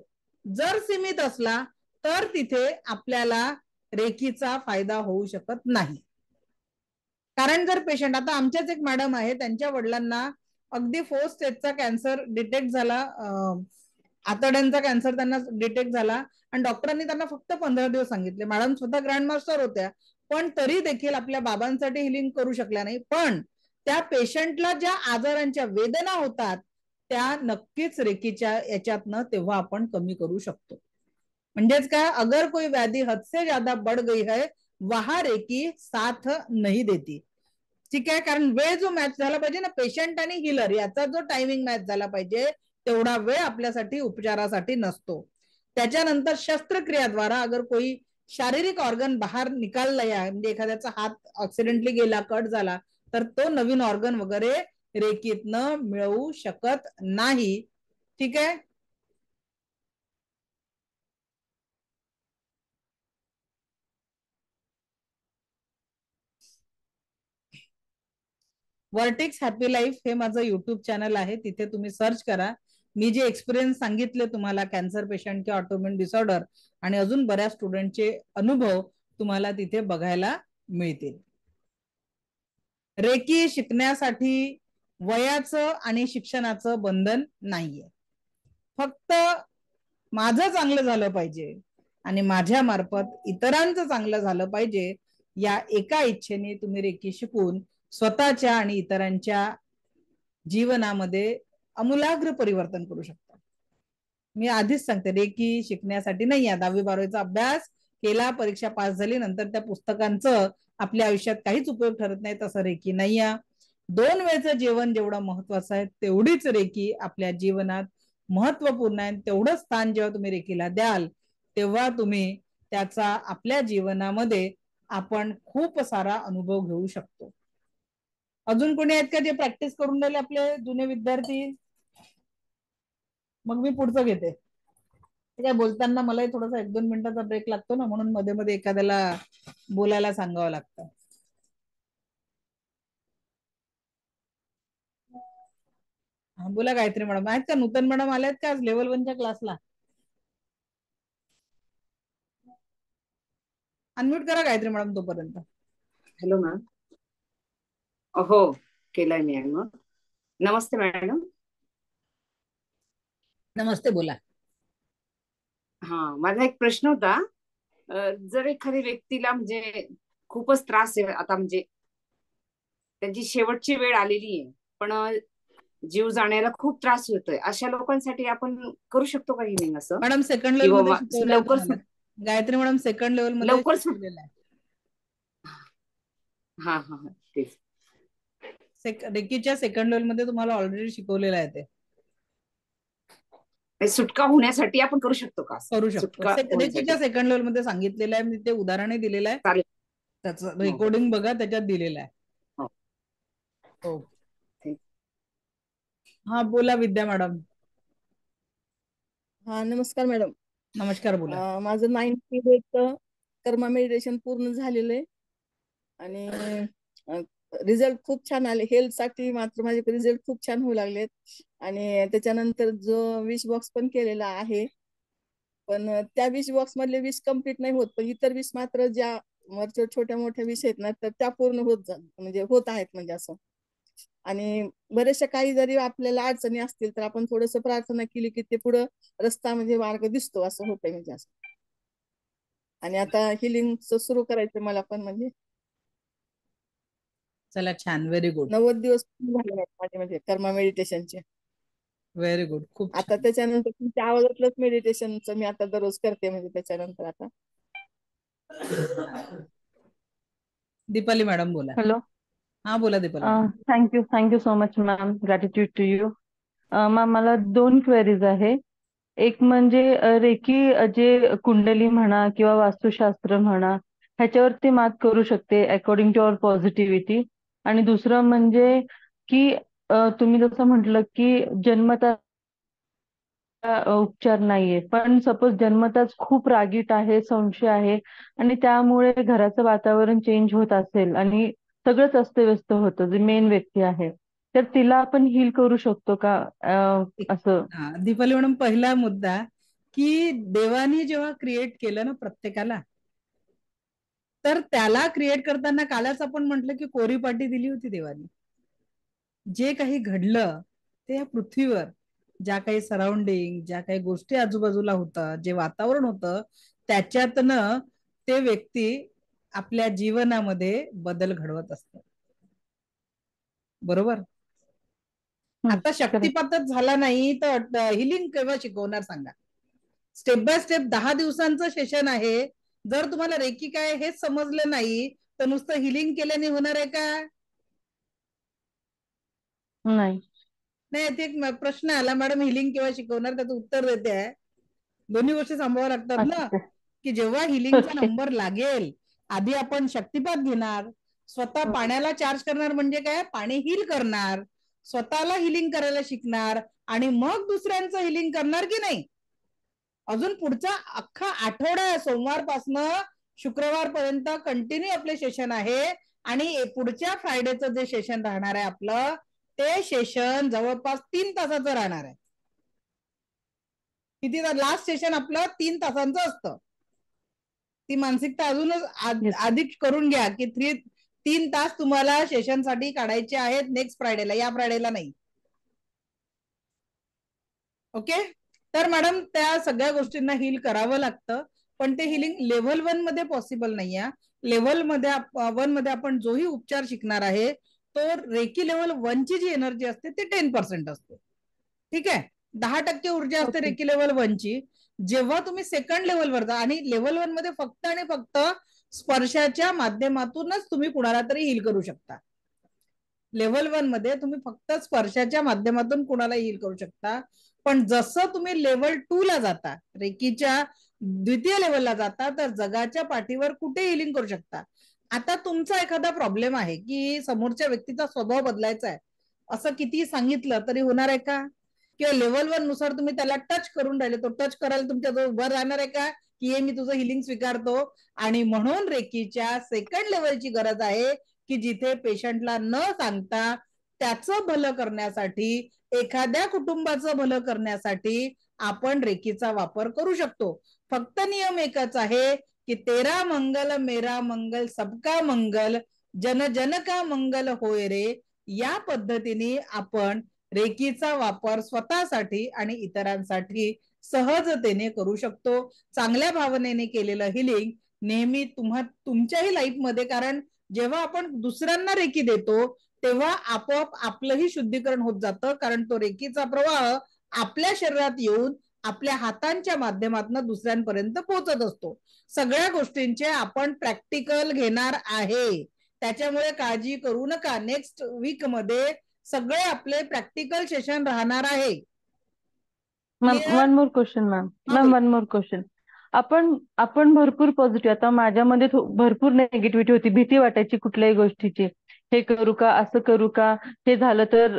जर सीमित असला तर तिथे आपल्याला रेकीचा फायदा होऊ शकत नाही. कारण जर पेशंट, आता आमच्याच एक मॅडम आहे, त्यांच्या वडिलांना अगदी 4th स्टेजचा कॅन्सर डिटेक्ट झाला, आतड्यांचा कॅन्सर त्यांना डिटेक्ट झाला आणि डॉक्टरांनी त्यांना फक्त 15 दिवस सांगितले. मॅडम स्वतः ग्रँड मास्टर होत्या, पण तरी देखील आपल्या बाबांसाठी हिलिंग करू शकल्या नाही. पण त्या पेशंटला ज्या आजारांच्या वेदना होतात त्या नक्कीच रेकीच्या याच्यातनं तेव्हा आपण कमी करू शकतो. म्हणजेच काय, अगर कोई व्याधी हद से ज्यादा बढ़ गई है वहां रेकी साथ नहीं देती. ठीक आहे, कारण वेळ जो मॅच झाला पाहिजे ना, पेशंट आणि हिलर याचा जो टायमिंग मॅच झाला पाहिजे तेवढा वेळ आपल्यासाठी उपचारासाठी नसतो. त्याच्यानंतर शस्त्रक्रियाद्वारा अगर कोई शारीरिक ऑर्गन बाहेर निकालला, म्हणजे एखाद्याचा हात ऍक्सिडेंटली गेला, कट झाला, तर तो नवीन ऑर्गन वगैरे रेकीतनं मिळवू शकत नाही. ठीक आहे. वर्टेक्स हॅपी लाईफ हे माझं युट्यूब चॅनल आहे, तिथे तुम्ही सर्च करा. मी जे एक्सपिरियन्स सांगितले तुम्हाला कॅन्सर पेशंट किंवा ऑटोइम्युन डिसऑर्डर आणि अजून बऱ्याच स्टुडंटचे अनुभव तुम्हाला तिथे बघायला मिळतील. रेकी शिकण्यासाठी वयाचं आणि शिक्षणाचं बंधन नाहीये. फक्त माझं चांगलं झालं पाहिजे आणि माझ्या मार्फत इतरांचं चांगलं झालं पाहिजे, या एका इच्छेने तुम्ही रेकी शिकून स्वतःच्या आणि इतरांच्या जीवनामध्ये आमूलाग्र परिवर्तन करू शकता. मी आधीच सांगते, रेकी शिकण्यासाठी नाही आहे. 10वी-12वीचा अभ्यास केला, परीक्षा पास झाली, नंतर त्या पुस्तकांचं आपल्या आयुष्यात काहीच उपयोग ठरत नाही, तसं रेकी नाही आहे. 2 वेळचं जेवण जेवढं महत्वाचं आहे तेवढीच रेकी आपल्या जीवनात महत्वपूर्ण आहे. तेवढं स्थान जेव्हा तुम्ही रेकीला द्याल तेव्हा तुम्ही त्याचा आपल्या जीवनामध्ये आपण खूप सारा अनुभव घेऊ शकतो. अजून कोणी आहेत का जे प्रॅक्टिस करून राहिले आपले जुने विद्यार्थी? मग मी पुढचं घेते. काय बोलताना मलाही थोडासा 1-2 मिनिटाचा ब्रेक लागतो ना, म्हणून मध्ये मध्ये एखाद्याला बोलायला सांगावं लागतं. बोला गायत्री मॅडम. आहेत का नूतन मॅडम? आल्यात का आज लेवल 1च्या क्लासला? अनम्यूट करा गायत्री मॅडम तोपर्यंत. Hello ma'am. हो, केलाय मी. मग नमस्ते मॅडम. नमस्ते, बोला. हा, माझा एक प्रश्न होता. जर एखाद्या व्यक्तीला म्हणजे खूपच त्रास आहे आता, म्हणजे त्यांची शेवटची वेळ आलेली आहे, पण जीव जाण्याला खूप त्रास होतोय, अशा लोकांसाठी आपण करू शकतो का हिलिंग असं? मॅडम सेकंड लेवल मध्ये किंवा शिकवलंय लवकर तुम्हाला. गायत्री मॅडम सेकंड लेवल मध्ये लवकर शिकवलेलं आहे. हा हा हा, तेच. रेकीच्या सेकंड लेवल मध्ये तुम्हाला ऑलरेडी शिकवलेलं आहे ते. सुटका होण्यासाठी आपण करू शकतो का? करू शकतो. सुटका रेकीच्या होण्यासाठी सेकंड लेवल मध्ये सांगितलेलं आहे, मी ते उदाहरणही दिलेलं आहे. चालेल. त्याचं रेकॉर्डिंग बघा, त्याच्यात दिलेलं आहे. हो. हो. ठीक. हा, बोला विद्या मॅडम. हा, नमस्कार मॅडम. नमस्कार, बोला. माझं 90 डेजचं कर्मा मेडिटेशन पूर्ण झालेलं आहे आणि रिझल्ट खूप छान आले. हेल्थ साठी मात्र माझे रिझल्ट खूप छान होऊ लागलेत. आणि त्याच्यानंतर जो 20 बॉक्स पण केलेला आहे, पण त्या 20 बॉक्स मधले 20 कम्प्लीट नाही होत, पण इतर 20 मात्र ज्या वरच्या छोट्या मोठ्या 20 आहेत ना, तर त्या पूर्ण म्हणजे होत आहेत म्हणजे असं. आणि बरेचशा काही जरी आपल्याला अडचणी असतील तर आपण थोडस प्रार्थना केली की ते पुढं रस्ता म्हणजे मार्ग दिसतो, असं होतंय म्हणजे असं. आणि आता हिलिंग सुरू करायचं मला पण, म्हणजे चला, छान, व्हेरी गुड. 90 दिवस झाले आहेत माझे म्हणजे कर्मा मेडिटेशनचे. व्हेरी गुड, खूप आता छान. त्याच्यानंतर तुमच्या आवाजातलंच मेडिटेशनचं मी आता दररोज करते, म्हणजे त्याच्यानंतर आता. दीपाली मॅडम, बोला. हॅलो. हा, बोला Deepali madam. Thank you so much ma'am. Gratitude to you. Ma'am, मला 2 क्वेरीज आहे. एक म्हणजे रेकी जे कुंडली म्हणा किंवा वास्तुशास्त्र म्हणा, ह्याच्यावरती मात करू शकते अकॉर्डिंग टू अवर पॉझिटिव्हिटी. आणि दुसरं म्हणजे की तुम्ही जसं म्हटलं की जन्मता उपचार नाहीये, पण सपोज जन्मताच खूप रागीट आहे, संशय आहे आणि त्यामुळे घराचं वातावरण चेंज होत असेल आणि सगळंच अस्तव्यस्त होतं, जे मेन व्यक्ती आहे, तर तिला आपण हील करू शकतो का असं? दीपाली मॅडम, पहिला मुद्दा की देवानी जेव्हा क्रिएट केलं ना प्रत्येकाला, तर त्याला क्रिएट करताना कालच आपण म्हटलं की कोरी पाटी दिली होती देवानी. जे काही घडलं ते या पृथ्वीवर, ज्या काही सराउंडिंग, ज्या काही गोष्टी आजूबाजूला होतं, जे वातावरण होतं, त्याच्यातनं ते व्यक्ती आपल्या जीवनामध्ये बदल घडवत असतात. बरोबर. आता शक्तिपातच झाला नाही तर हिलिंग केव्हा शिकवणार सांगा? स्टेप बाय स्टेप 10 दिवसांचं सेशन आहे. जर तुम्हाला रेकी काय हेच समजलं नाही तर नुसतं हिलिंग केल्याने होणार आहे का? नाही. ते एक प्रश्न आला, मॅडम हिलिंग केव्हा शिकवणार, त्याचं उत्तर देते आहे. दोन्ही गोष्टी सांभाळाव्या लागतात ना, की जेव्हा हिलिंगचा नंबर लागेल आधी आपण शक्तिपात घेणार, स्वतः पाण्याला चार्ज करणार, म्हणजे काय, पाणी हील करणार, स्वतःला हिलिंग करायला शिकणार आणि मग दुसऱ्यांचं हिलिंग करणार की नाही. अजून पुढचा अख्खा आठवडा आहे, सोमवारपासनं शुक्रवारपर्यंत कंटिन्यू आपले सेशन आहे. आणि पुढच्या फ्रायडेचं जे सेशन राहणार आहे आपलं, ते सेशन जवळपास 3 तासाचं राहणार आहे. किती? लास्ट सेशन आपलं 3 तासांचं असतं. ती मानसिकता अजूनच अधिक करून घ्या की 3 तास तुम्हाला सेशन साठी काढायचे आहेत नेक्स्ट फ्रायडेला, या फ्रायडेला नाही. ओके. तर मॅडम, त्या सगळ्या गोष्टींना हील करावं लागतं, पण ते हिलिंग लेव्हल 1 मध्ये पॉसिबल नाही आहे. लेव्हल 1 मध्ये आपण जोही उपचार शिकणार आहे तो रेकी लेव्हल 1 ची जी एनर्जी असते ती 10% असते. ठीक आहे. 10% ऊर्जा असते ओके. रेकी लेवल 1 ची. जेव्हा तुम्ही सेकंड लेवलवर जा आणि लेवल 1 मध्ये फक्त आणि फक्त स्पर्शाच्या माध्यमातूनच तुम्ही कुणाला तरी हील करू शकता. लेवल 1 मध्ये तुम्ही फक्त स्पर्शाच्या माध्यमातून कुणाला हील करू शकता. पण जसं तुम्ही लेवल 2 ला जाता, रेकीच्या द्वितीय लेवलला जाता, तर जगाच्या पाठीवर कुठे हिलिंग करू शकता. आता तुमचा एखादा प्रॉब्लेम आहे की समोरच्या व्यक्तीचा स्वभाव बदलायचा आहे, असं किती सांगितलं तरी होणार आहे का? किंवा लेवल 1 नुसार तुम्ही त्याला टच करून राहिले, तो टच करायला तुमच्या जवळ उभं राहणार आहे का की हे मी तुझं हिलिंग स्वीकारतो? आणि म्हणून रेकीच्या सेकंड लेवलची गरज आहे की जिथे पेशंटला न सांगता त्याचं भलं करण्यासाठी, एखाद्या कुटुंबाचं भलं करण्यासाठी आपण रेकीचा वापर करू शकतो. फक्त नियम एकच आहे की तेरा मंगल मेरा मंगल सबका मंगल, जन जन का मंगल होय रे. या पद्धतीने आपण रेकीचा वापर स्वतःसाठी आणि इतरांसाठी सहजतेने करू शकतो. चांगल्या भावनेने केलेलं हिलिंग नेहमी तुमच्याही लाईफमध्ये, कारण जेव्हा आपण दुसऱ्यांना रेकी देतो तेव्हा आपोआप आपलंही शुद्धीकरण होत जातं, कारण तो रेकीचा प्रवाह आपल्या शरीरात येऊन आपल्या हातांच्या माध्यमातून दुसऱ्यांपर्यंत पोहोचत असतो. सगळ्या गोष्टींचे आपण प्रॅक्टिकल घेणार आहे, त्याच्यामुळे काळजी करू नका. नेक्स्ट वीक मध्ये सगळे आपले प्रॅक्टिकल सेशन राहणार आहे. Ma'am Clear? One more question ma'am one more question. आपण भरपूर पॉझिटिव्ह, आता माझ्यामध्ये भरपूर नेगेटिव्हिटी होती, भीती वाटायची कुठल्याही गोष्टीची. हे करू का, असं करू का, हे झालं तर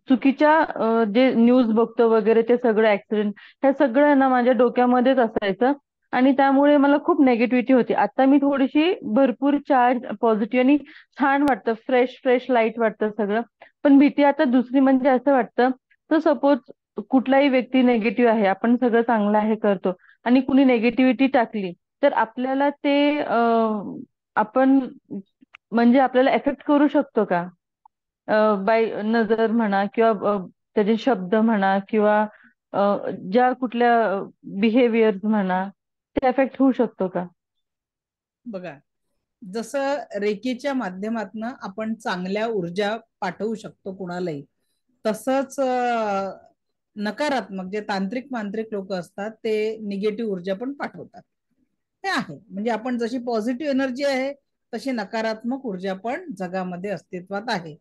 चुकीच्या जे न्यूज बघतो वगैरे ते सगळं ऍक्सिडेंट, हे सगळं ना माझ्या डोक्यामध्येच असायचं आणि त्यामुळे मला खूप नेगेटिव्हिटी होती. आता मी थोडीशी भरपूर चार्ज पॉझिटिव्ह आणि छान वाटतं, फ्रेश फ्रेश लाईट वाटतं सगळं. पण भीती आता दुसरी म्हणजे असं वाटतं, तर सपोज कुठलाही व्यक्ती नेगेटिव्ह आहे, आपण सगळं चांगलं आहे करतो आणि कुणी नेगेटिव्हिटी टाकली तर आपल्याला ते आपण म्हणजे आपल्याला एफेक्ट करू शकतो का? बाय नजर म्हणा किंवा त्याचे शब्द म्हणा किंवा ज्या कुठल्या बिहेवियर म्हणा, ते एफेक्ट होऊ शकतो का? बघा, जसं रेकीच्या माध्यमातून आपण चांगल्या ऊर्जा पाठवू शकतो कुणालाही, तसंच नकारात्मक जे तांत्रिक मांत्रिक लोक असतात ते निगेटिव्ह ऊर्जा पण पाठवतात. हे आहे, म्हणजे आपण जशी पॉझिटिव्ह एनर्जी आहे तशी नकारात्मक ऊर्जा पण जगामध्ये अस्तित्वात आहे.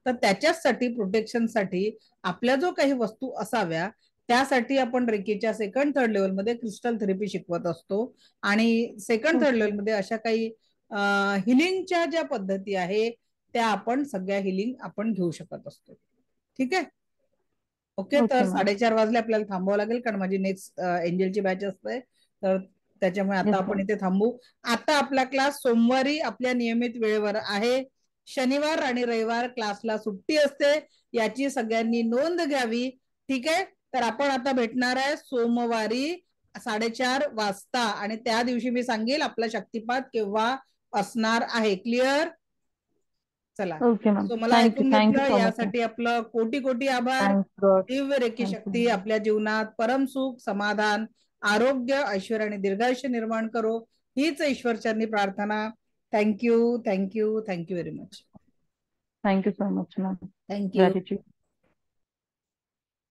तर त्याच्यासाठी प्रोटेक्शनसाठी आपल्या जो काही वस्तू असाव्या त्यासाठी आपण रेकीच्या सेकंड थर्ड लेवलमध्ये क्रिस्टल थेरपी शिकवत असतो. आणि सेकंड थर्ड लेवलमध्ये अशा काही हिलिंगच्या ज्या पद्धती आहे त्या आपण सगळ्या हिलिंग आपण घेऊ शकत असतो. ठीक आहे, ओके. तर 4:30 वाजले, आपल्याला थांबावं लागेल कारण माझी नेक्स्ट एंजलची बॅच असते, तर त्याच्यामुळे आता आपण इथे थांबू. आता आपला क्लास सोमवारी आपल्या नियमित वेळेवर आहे. शनिवार आणि रविवार क्लासला सुट्टी असते, याची सगळ्यांनी नोंद घ्यावी. ठीक आहे, तर आपण आता भेटणार आहे सोमवारी 4:30 वाजता आणि त्या दिवशी मी सांगेल आपला शक्तिपात केव्हा असणार आहे. क्लिअर? चला, ओके मॅम, सो मला थँक्यू ऐकून थँक्यू घेतलं सो मच. यासाठी आपलं कोटी कोटी आभार. Thanks God. दिव्य रेकी शक्ती आपल्या जीवनात परम सुख, समाधान, आरोग्य, ऐश्वर्य आणि दीर्घायुष्य निर्माण करो, हीच ईश्वरचरणी प्रार्थना. Thank you thank you thank you very much. Thank you so much ma'am. Thank you. Gratitude.